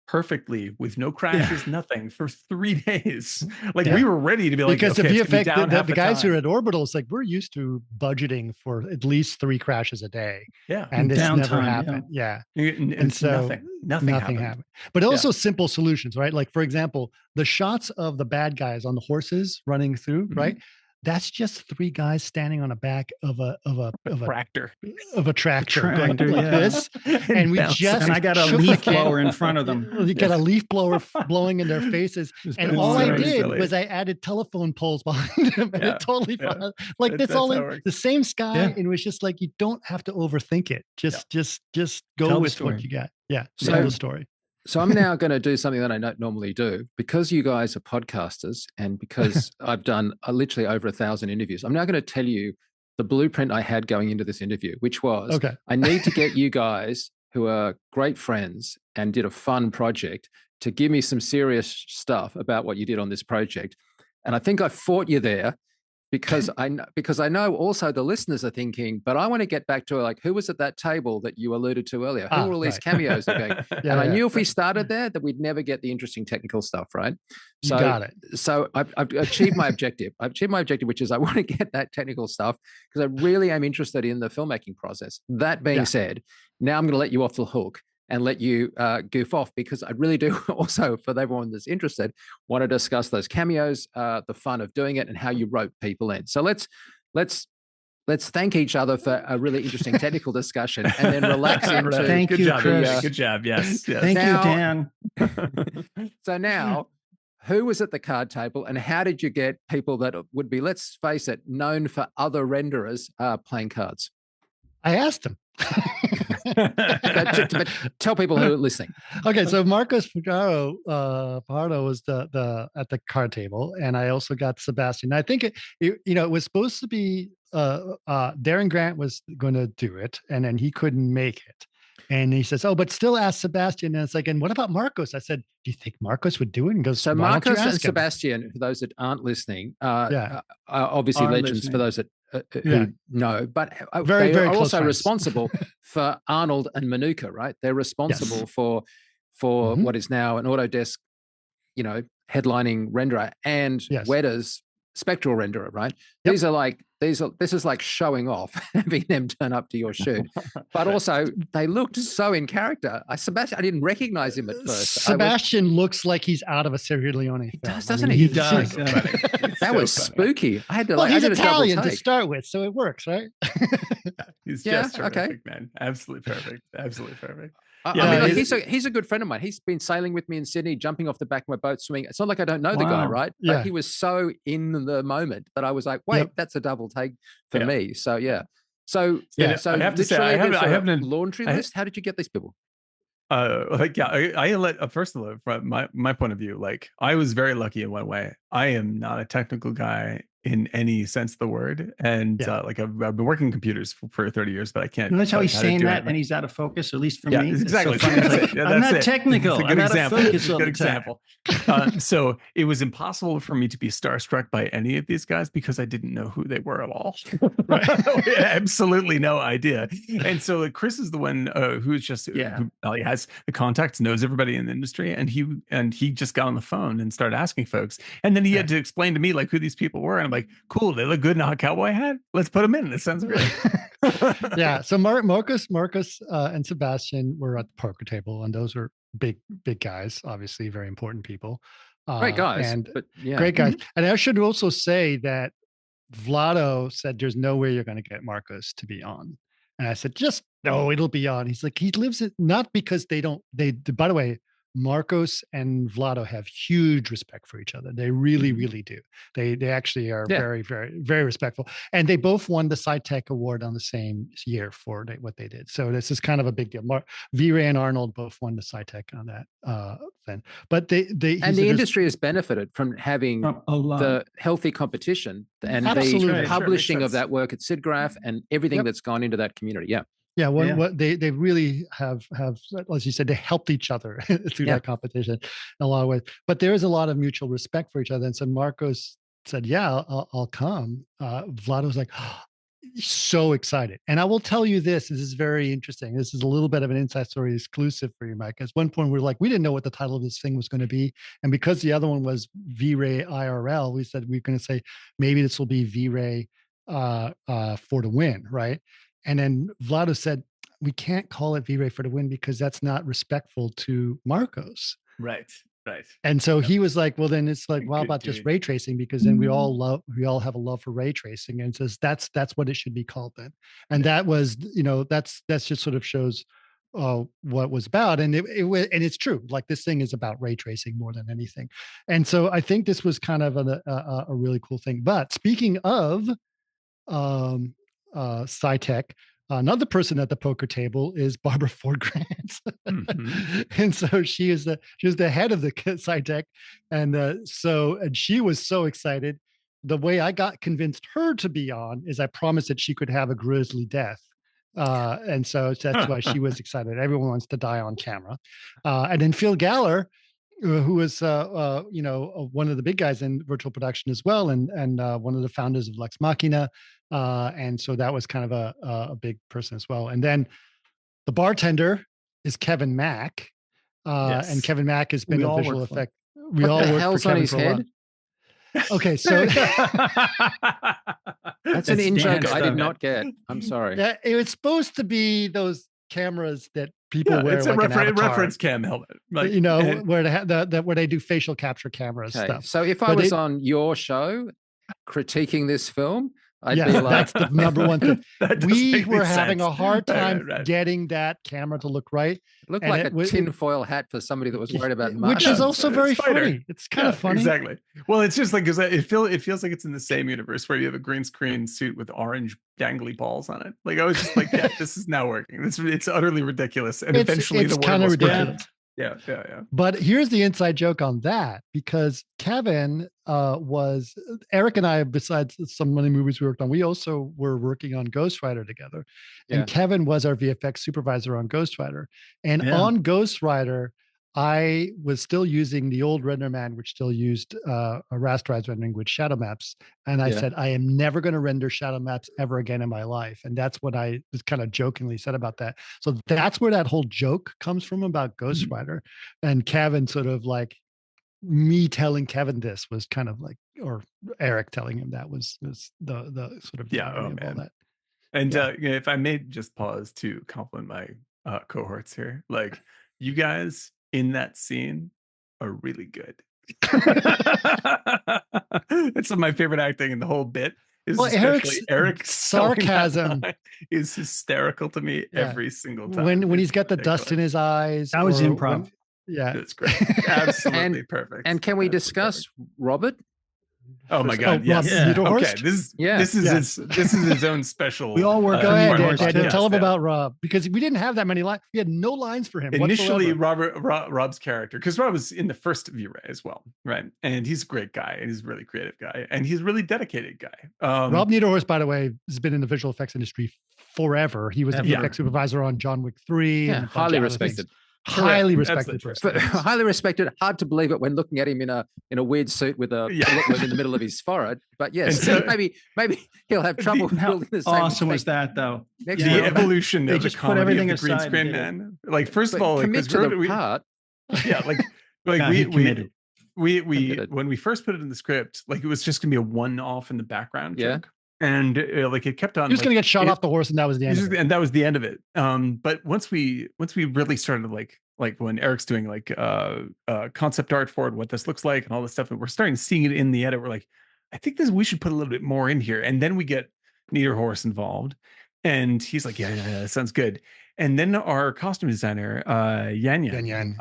perfectly with no crashes, nothing, for 3 days. Like we were ready to be like, because the VFX, the guys who are at Orbital, it's like, we're used to budgeting for at least 3 crashes a day. And this never happened. And so nothing happened. But also simple solutions, right? Like, for example, the shots of the bad guys on the horses running through, right? That's just 3 guys standing on the back of a tractor, going like this, and I got a leaf blower in front of them. You got a leaf blower blowing in their faces, and all I did was I added telephone poles behind them, and it totally like that's all in the same sky, and it was just like, you don't have to overthink it. Just go Tell with what you got. Tell the story. So I'm now going to do something that I don't normally do, because you guys are podcasters, and because I've done literally over 1,000 interviews. I'm now going to tell you the blueprint I had going into this interview, which was, I need to get you guys who are great friends and did a fun project to give me some serious stuff about what you did on this project. And I think I fought you there, because I know also the listeners are thinking, but I want to get back to like, who was at that table that you alluded to earlier? Who were all these cameos that are going? And I knew if we started there that we'd never get the interesting technical stuff, right? So, you got it. So I've achieved my objective. I've achieved my objective, which is I want to get that technical stuff because I really am interested in the filmmaking process. That being said, now I'm going to let you off the hook and let you goof off because I really do also, for everyone that's interested, want to discuss those cameos, the fun of doing it, and how you rope people in. So let's thank each other for a really interesting technical discussion, and then relax into. Thank Good you, job, Chris. Good job. Yes. Thank you, Dan. So now, who was at the card table, and how did you get people that would be, let's face it, known for other renderers playing cards? I asked him. but tell people who are listening. Okay, so Marcos Fajardo was at the card table, and I also got Sebastian. I think it was supposed to be Darren Grant was going to do it, and then he couldn't make it. And he says, "Oh, but still ask Sebastian." And it's like, "And what about Marcos?" I said, "Do you think Marcos would do it?" And he goes, "So Marcos and Sebastian, for those that aren't listening, are obviously legends for those that who know, but they are also friends. Responsible for Arnold and Manuka, right? They're responsible for what is now an Autodesk, headlining renderer and Weta's spectral renderer, right? Yep. This is like showing off, having them turn up to your shoot. But also they looked so in character. Sebastian, I didn't recognize him at first. Sebastian looks like he's out of a Sergio Leone film. He does, doesn't he? He does. That was spooky. I had to he's Italian to start with, so it works, right? He's just terrific, man. Absolutely perfect. Absolutely perfect. He's a good friend of mine. He's been sailing with me in Sydney, jumping off the back of my boat, swimming. It's not like I don't know the guy, right? Yeah. But he was so in the moment that I was like, wait, that's a double take for me. So So I have to say, I have a laundry list. How did you get these people? I let first of all, from my point of view, like I was very lucky in one way. I am not a technical guy in any sense of the word, and I've been working in computers for 30 years, but I can't. Notice how he's saying that, and he's out of focus, at least for me. Exactly. So I'm not technical. It's a good example. Good example. So it was impossible for me to be starstruck by any of these guys because I didn't know who they were at all. Absolutely no idea. And so Chris is the one who's just who has the contacts, knows everybody in the industry, and he just got on the phone and started asking folks, and then he had to explain to me like who these people were, and I'm like, cool, they look good in a cowboy hat. Let's put them in. This sounds great. So Marcus and Sebastian were at the poker table, and those are big guys, obviously very important people. Great guys. Great guys. And I should also say that Vlado said there's no way you're going to get Marcos to be on. And I said, just no, it'll be on. He's like, he lives it, not because by the way, Marcos and Vlado have huge respect for each other. They really, really do. They actually are very, very, very respectful. And they both won the SciTech Award on the same year for what they did. So this is kind of a big deal. V-Ray and Arnold both won the SciTech on that thing. But the industry has benefited from having the healthy competition and the publishing of that work at SIGGRAPH and everything that's gone into that community. Yeah. Yeah, what they really have, as you said, they helped each other through that competition in a lot of ways. But there is a lot of mutual respect for each other. And so Marcos said, I'll come. Vlad was like, so excited. And I will tell you this is very interesting. This is a little bit of an inside story exclusive for you, Mike. At one point, we didn't know what the title of this thing was going to be. And because the other one was V-Ray IRL, we said we're going to say, maybe this will be V-Ray for the win, right? And then Vlado said, we can't call it V-Ray for the win because that's not respectful to Marcos. Right. And so he was like, well, then it's like, well, about just ray tracing, because then we all have a love for ray tracing. And says that's what it should be called then. And that was, that's just sort of shows what was about. And it's true. Like this thing is about ray tracing more than anything. And so I think this was kind of a really cool thing. But speaking of SciTech, another person at the poker table is Barbara Ford Grant. And so she was the head of the SciTech. And she was so excited. The way I got convinced her to be on is I promised that she could have a grisly death. And so that's why she was excited. Everyone wants to die on camera. And then Phil Galler who was one of the big guys in virtual production as well, and one of the founders of Lex Machina, and so that was kind of a big person as well. And then the bartender is Kevin Mack, and Kevin Mack has been a visual effect. We all work for Kevin for a while. Okay, so that's an in-joke I did not get. I'm sorry. It was supposed to be those cameras that people wear, it's like a an reference cam helmet, like, where they have where they do facial capture cameras stuff. So if I was on your show critiquing this film, I'd be like, that's the number one thing. We were having sense. a hard time getting that camera to look right. It looked like a tinfoil hat for somebody that was worried about which is also very funny. It's kind of funny. Exactly. Well, it's just like, because it feels like it's in the same universe where you have a green screen suit with orange dangly balls on it. Like, I was just like, yeah, this is now working. It's utterly ridiculous. And eventually the kind of ridiculous. Yeah. But here's the inside joke on that, because Kevin was Eric and I, besides some of the movies we worked on, we also were working on Ghost Rider together. And Kevin was our VFX supervisor on Ghost Rider. And on Ghost Rider, I was still using the old RenderMan, which still used a rasterized rendering with shadow maps. And I said, I am never going to render shadow maps ever again in my life. And that's what I was kind of jokingly said about that. So that's where that whole joke comes from about Ghost Rider. And Kevin sort of like, me telling Kevin this was kind of like, or Eric telling him that was the sort of all that. And if I may just pause to compliment my cohorts here, like, you guys in that scene are really good. It's some of my favorite acting in the whole bit. Eric's sarcasm is hysterical to me every single time. When he's got the dust in his eyes. That was improv. That's great. Absolutely perfect. And can we discuss Robert? Oh my God! Yes. Okay. This is its own special. We all work. Go ahead, Dan. Tell him about Rob, because we didn't have that many lines. We had no lines for him. Initially, Rob's character, because Rob was in the first V-Ray as well, right? And he's a great guy, and he's a really creative guy, and he's a really dedicated guy. Rob Niederhorst, by the way, has been in the visual effects industry forever. He was the VFX supervisor on John Wick 3. Yeah, highly respected. Highly respected person. Highly respected. Hard to believe it when looking at him in a weird suit with a bullet in the middle of his forehead. But yes, so, maybe he'll have trouble building the same. Awesome was that though? The evolution of the comedy of the green screen man. Like, first of all, commit to the part. Yeah, like we when we first put it in the script, like, it was just gonna be a one-off in the background joke. And like, it kept on. He was going to get shot off the horse, and that was the end of it. And that was the end of it. But once we really started, like when Eric's doing like concept art for it, what this looks like and all this stuff, and we're starting seeing it in the edit, we're like, I think we should put a little bit more in here. And then we get Niederhorst involved, and he's like, yeah, sounds good. And then our costume designer, Yan,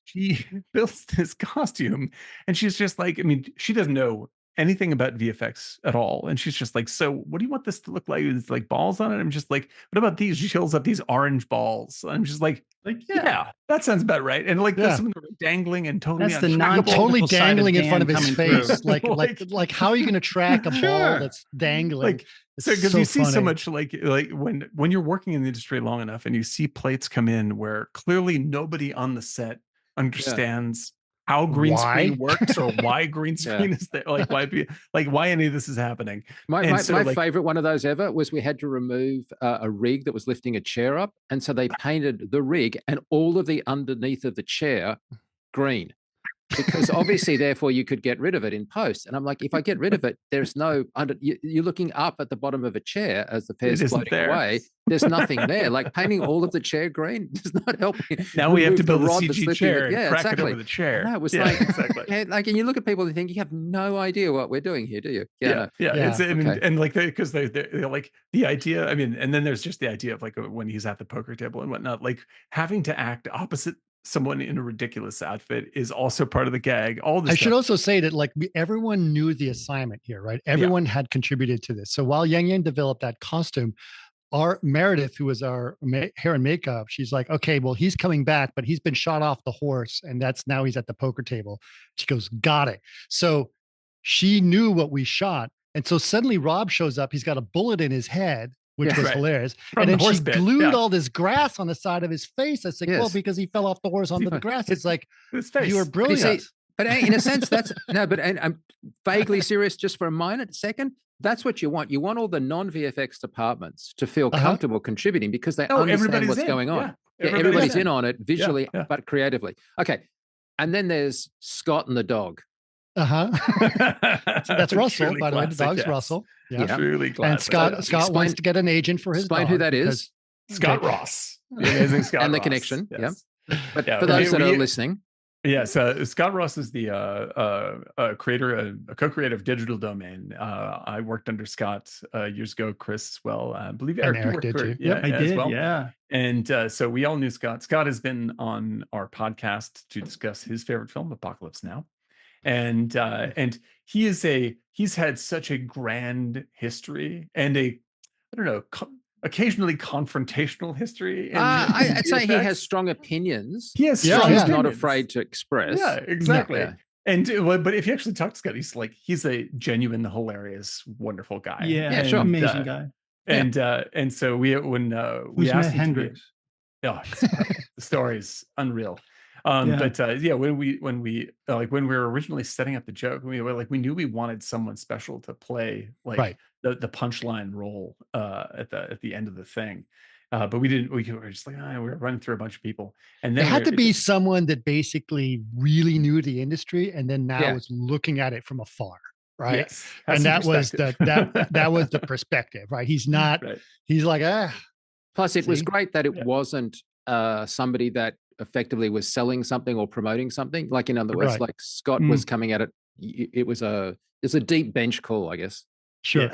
she builds this costume, and she's just like, I mean, she doesn't know anything about VFX at all, and she's just like, so what do you want this to look like? It's like balls on it. I'm just like, what about these? She shows up these orange balls. I'm just like yeah, that sounds about right. And like some of them are dangling and totally totally dangling in front of his face. like how are you going to track a ball that's dangling? Like, so because you see so much like when you're working in the industry long enough and you see plates come in where clearly nobody on the set understands how green screen works or why green screen is there, why any of this is happening. My favorite one of those ever was we had to remove a rig that was lifting a chair up, and so they painted the rig and all of the underneath of the chair green, because obviously therefore you could get rid of it in post. And I'm like, if I get rid of it, there's no you're looking up at the bottom of a chair as the pair's floating away. There's nothing there. Like, painting all of the chair green does not help me. Now we have to build a CG chair and crack it over the chair. No, it was like and you look at people and think, you have no idea what we're doing here, do you? And like, because they're like, the idea, I mean, and then there's just the idea of like when he's at the poker table and whatnot, like having to act opposite someone in a ridiculous outfit is also part of the gag. All this. I should also say that like everyone knew the assignment here, right? Everyone had contributed to this. So while Yang developed that costume, our Meredith, who was our hair and makeup, she's like, okay, well, he's coming back, but he's been shot off the horse, and now he's at the poker table. She goes, got it. So she knew what we shot. And so suddenly Rob shows up. He's got a bullet in his head which was right. hilarious. From And the then she horse bit, glued yeah. all this grass on the side of his face. I said, well, Yes. because he fell off the horse onto the grass. It's like, His face. you were But you brilliant. see, but in a sense, that's no. But and I'm vaguely serious just for a minute, second. That's what you want. You want all the non-VFX departments to feel comfortable contributing because they understand everybody's what's in. going on. Yeah, Everybody's in on it visually, yeah. but creatively. Okay, and then there's Scott and the dog. So that's Russell, Truly by the way. The classic, dog's yes. Russell. Yeah. Truly classic. And Scott wants to get an agent for his Explain dog. who that is. Scott Ross, the amazing Scott And the Ross. connection. Yes. Yeah. But for those that are listening. Yes, Scott Ross is the creator, a co-creator of Digital Domain. I worked under Scott years ago. Chris as well. I believe Eric did too. Yeah, I did. as well. Yeah. And so we all knew Scott. Scott has been on our podcast to discuss his favorite film, Apocalypse Now. And he's had such a grand history and occasionally confrontational history. I'd say he has strong opinions. He has strong. He's He's not afraid to express. Yeah, exactly. Yeah. And but if you actually talk to Scott, he's a genuine, hilarious, wonderful guy. Yeah, sure. Amazing guy. And so we Who's asked met Hendrix. the story is unreal. But when we were originally setting up the joke, we knew we wanted someone special to play the punchline role at the end of the thing. But we didn't. We were just we were running through a bunch of people, and then it had to be someone that basically really knew the industry, and then now was looking at it from afar, right? Yes, and that was that was the perspective, right? He's not. Right. He's like Plus, it was great that it wasn't somebody that effectively was selling something or promoting something. Like in other words, like Scott was coming at it. It was a deep bench call, I guess. Sure.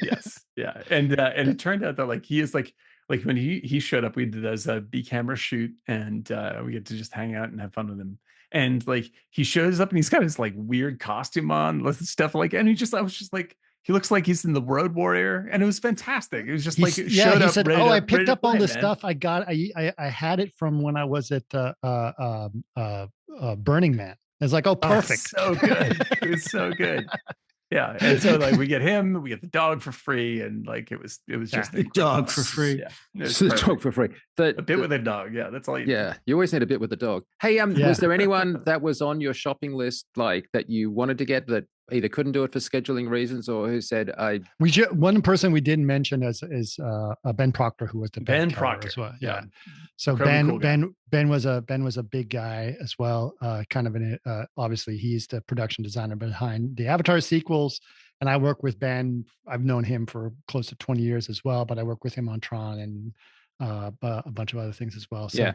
Yes. Yeah. And it turned out that he is like when he showed up, we did as a B camera shoot, and we get to just hang out and have fun with him. And he shows up and he's got his weird costume on, stuff and I was just like, he looks like he's in the Road Warrior, and it was fantastic. It was just showed up. Said, I picked up all this stuff. I got, I had it from when I was at Burning Man. It's like, perfect. So good. It was so good. Yeah, and so we get him, we get the dog for free, and it was just the dog for free. Yeah, the dog for free. A bit with a dog. Yeah, that's all you. Yeah, you always need a bit with the dog. Hey, was there anyone that was on your shopping list that you wanted to get that either couldn't do it for scheduling reasons, or who said one person we didn't mention is Ben Proctor, who was the Ben Proctor as well. Yeah. So Ben was a big guy as well. Kind of obviously he's the production designer behind the Avatar sequels, and I work with Ben. I've known him for close to 20 years as well, but I work with him on Tron and a bunch of other things as well. So,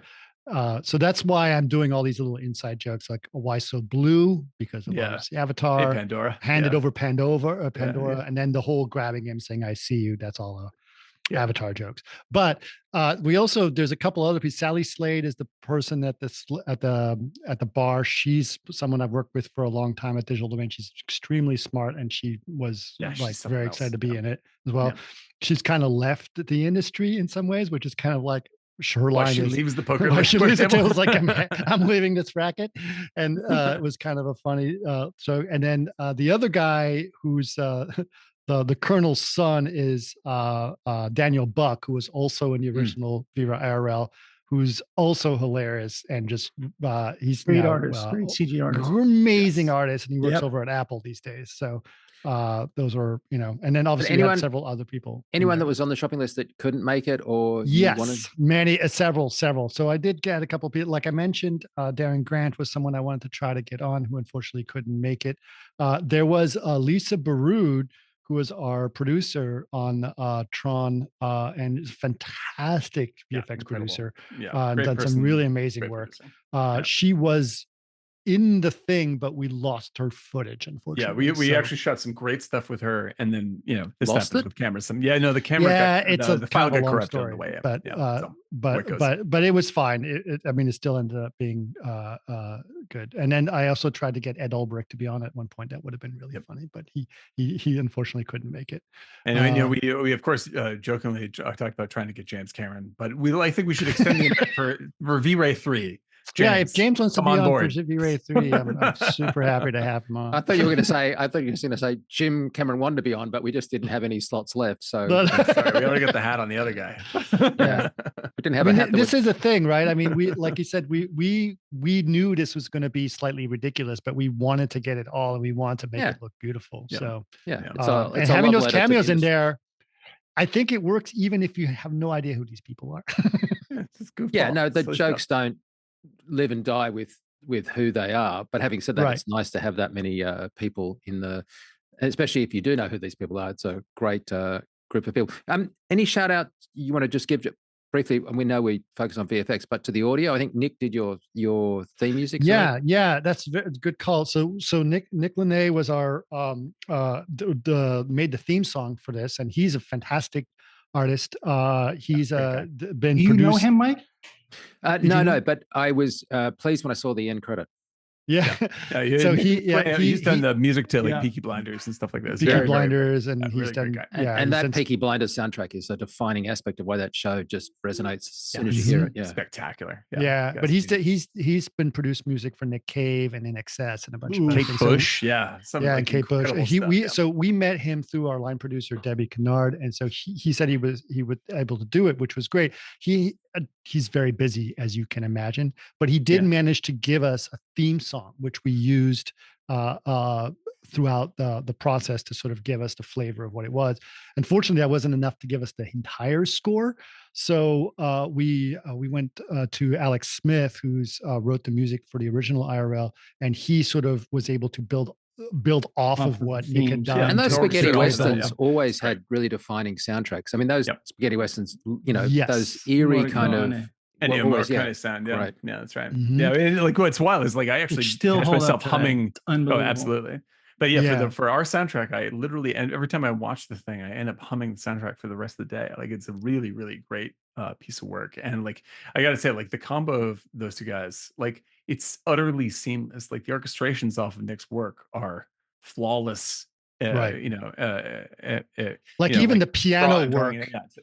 so that's why I'm doing all these little inside jokes, like why so blue, because of obviously Avatar, Pandora, handed over Pandora, and then the whole grabbing him saying I see you. That's all Avatar jokes. But there's a couple other people. Sally Slade is the person at the bar. She's someone I've worked with for a long time at Digital Domain. She's extremely smart, and she was very excited to be in it as well. Yeah. She's kind of left the industry in some ways, which is kind of like her line she leaves the poker. She leaves the table. Like I'm leaving this racket, and it was kind of a funny. And then the other guy who's the Colonel's son is Daniel Buck, who was also in the original Viva IRL, who's also hilarious and just he's great artist, great CG artist, amazing artist, and he works over at Apple these days. So those are and then obviously we had several other people. Anyone that was on the shopping list that couldn't make it, or many several. So I did get a couple of people, like I mentioned. Darren Grant was someone I wanted to try to get on, who unfortunately couldn't make it. There was Lisa Baroud, who was our producer on Tron, and is a fantastic VFX producer. Done some really amazing work. She was in the thing, but we lost her footage, unfortunately. Yeah, we actually shot some great stuff with her, and then this happens with cameras. The camera. The file got corrupted on the way in. But it was fine. It still ended up being good. And then I also tried to get Ed Ulbrich to be on at one point. That would have been really funny, but he unfortunately couldn't make it. And we of course jokingly talked about trying to get James Cameron, but I think we should extend the invite for V-Ray 3. Yeah, if James wants to come be on board. for V-Ray 3, I'm super happy to have him on. I thought you were going to say Jim Cameron wanted to be on, but we just didn't have any slots left. So sorry, we only got the hat on the other guy. Yeah, we didn't have a hat. This is a thing, right? I mean, we, like you said, we knew this was going to be slightly ridiculous, but we wanted to get it all, and we wanted to make it look beautiful. Yeah. So it's and having those cameos in there, I think it works even if you have no idea who these people are. No, the jokes don't live and die with who they are. But having said that, it's nice to have that many people in the, especially if you do know who these people are. It's a great group of people. Any shout out you want to just give briefly? And we know we focus on VFX, but to the audio, I think Nick did your theme music. Yeah, that's a good call. So Nick Linné was our made the theme song for this, and he's a fantastic artist. He's been. Do you know him, Mike? No, but I was pleased when I saw the end credit. Yeah. So he's done the music to like Peaky Blinders and stuff like this. Peaky Blinders, and he's really done. And that Peaky Blinders soundtrack is a defining aspect of why that show just resonates as soon as you hear it. Yeah, spectacular. But he's been produced music for Nick Cave and In Excess and a bunch of Kate Bush. And Kate Bush. So we met him through our line producer Debbie Kennard, and so he said he was able to do it, which was great. He's very busy, as you can imagine, but he did manage to give us a theme song, which we used throughout the process to sort of give us the flavor of what it was. Unfortunately, that wasn't enough to give us the entire score. So we went to Alex Smith, who's wrote the music for the original IRL, and he sort of was able to build off of what Nick had done. And those spaghetti westerns always had really defining soundtracks. I mean, those spaghetti westerns, those eerie kind of. And kind of sound, right? Yeah, that's right. Mm-hmm. Yeah, like what's wild is like I actually still catch myself humming. Oh, absolutely. But for our soundtrack, I literally, and every time I watch the thing, I end up humming the soundtrack for the rest of the day. Like it's a really, really great piece of work. And like I gotta say, like the combo of those two guys, like it's utterly seamless. Like the orchestrations off of Nick's work are flawless. Like even the piano work,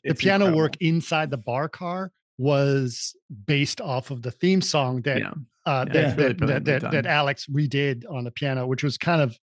the piano incredible work inside the bar car was based off of the theme song that Alex redid on the piano, which was kind of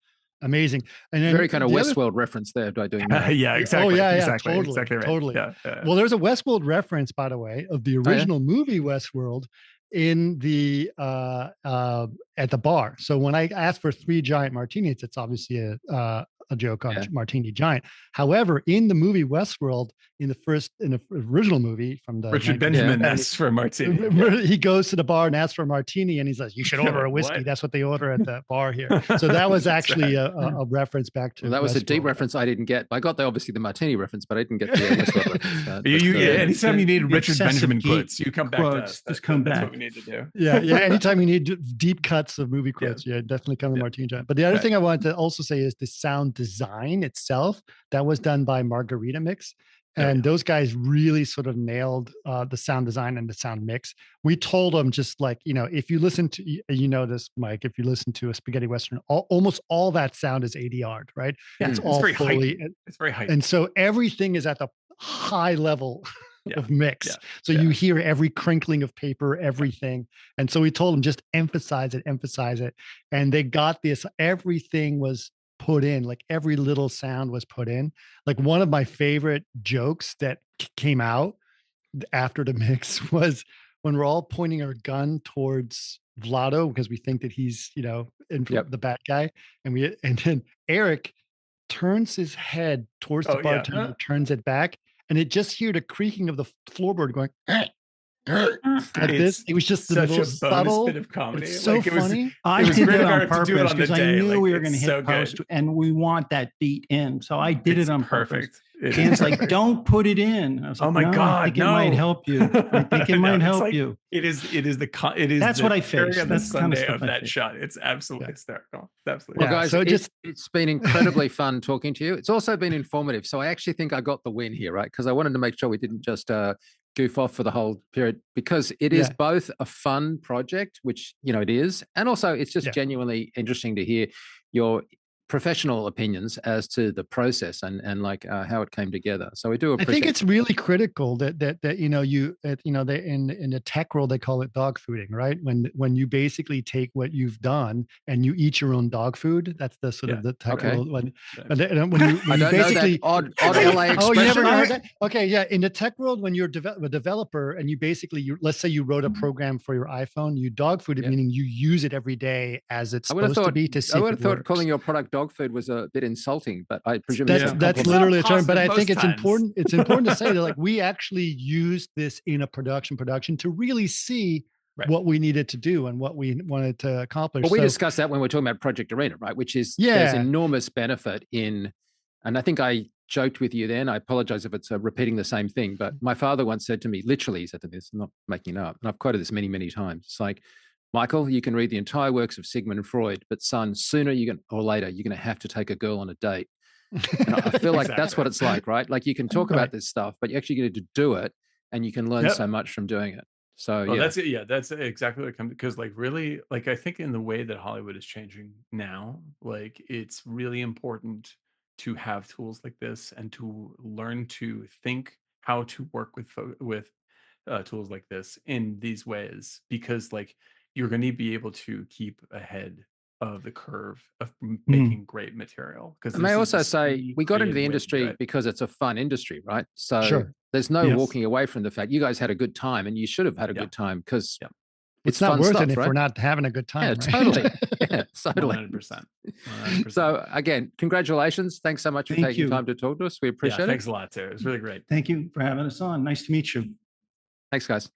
amazing. And then very kind of Westworld reference there by doing that. Exactly. Exactly right. Totally. Well, there's a Westworld reference, by the way, of the original movie Westworld in the at the bar. So when I asked for 3 giant martinis, it's obviously a joke on Martini Giant. However, in the movie Westworld, in the original movie from the Richard Benjamin asks for a martini. He goes to the bar and asks for a martini, and he's like, "You should order a whiskey." That's what they order at the bar here. So that was actually a reference back to. Well, that was Westworld. A deep reference I didn't get. I got obviously the martini reference, but I didn't get the Westworld reference. Anytime you need Richard Benjamin quotes, you come back to us. Just come back. That's what we need to do. Yeah. Anytime you need deep cuts of movie quotes, definitely come to Martini Giant. But the other thing I wanted to also say is the sound design itself that was done by Margarita Mix, and those guys really sort of nailed the sound design and the sound mix. We told them just like, if you listen to, this, Mike, if you listen to a spaghetti western, almost all that sound is ADR'd, right? Yeah, it's all very fully. It's very high, and so everything is at the high level of mix. You hear every crinkling of paper, everything. And so we told them just emphasize it. And they got this. Everything was put in, like every little sound was put in. Like one of my favorite jokes that came out after the mix was when we're all pointing our gun towards Vlado because we think that he's, the bad guy. And then Eric turns his head towards the bartender, turns it back, and it just hear the creaking of the floorboard going like this. It was just the most subtle bit of comedy. It's so funny. I did it on purpose because I knew we were going to hit post, and we want that beat in. So I did it on purpose. Dan's like, "Don't put it in." I was like, "Oh my God, I think it might help you. I think it might help you." It is. That's what I faced. That's the Sunday of that shot. It's absolutely hysterical. Absolutely. Well, guys, so it's been incredibly fun talking to you. It's also been informative. So I actually think I got the win here, right? Because I wanted to make sure we didn't just goof off for the whole period, because it is both a fun project, which it is, and also it's just genuinely interesting to hear your professional opinions as to the process and like how it came together. So we do I appreciate. think it's really critical that they in the tech world they call it dog fooding, right? When you basically take what you've done and you eat your own dog food. That's the sort of the tech world. When you I don't basically know that odd LA expression. Oh, you never heard that? Okay, yeah. In the tech world, when you're a developer and you basically let's say you wrote a program for your iPhone, you dog food it, meaning you use it every day as it's supposed to be to see. I would have thought calling your product dog food was a bit insulting, but I presume that's literally a term. But I think it's times. important. It's important to say that like we actually used this in a production to really see what we needed to do and what we wanted to accomplish. Well, we discussed that when we're talking about Project Arena, right? Which is there's enormous benefit in, and I think I joked with you then. I apologize if it's repeating the same thing, but my father once said to me, literally, he said to me, "I'm not making it up," and I've quoted this many, many times. It's like, Michael, you can read the entire works of Sigmund and Freud, but son, sooner or later, you're going to have to take a girl on a date. And I feel like that's what it's like, right? Like you can talk about this stuff, but you actually get to do it, and you can learn so much from doing it. So that's it. Yeah, that's exactly what it comes, because like really, like I think in the way that Hollywood is changing now, like it's really important to have tools like this and to learn to think how to work with tools like this in these ways, because like you're going to be able to keep ahead of the curve of making great material. Because I may also say we got into the industry because it's a fun industry, right? So there's no walking away from the fact you guys had a good time, and you should have had a good time because it's not worth it if we're not having a good time. Yeah, right? totally. Yeah, totally. 100%. So again, congratulations. Thanks so much for taking time to talk to us. We appreciate it. Thanks a lot, Sarah. It's really great. Thank you for having us on. Nice to meet you. Thanks, guys.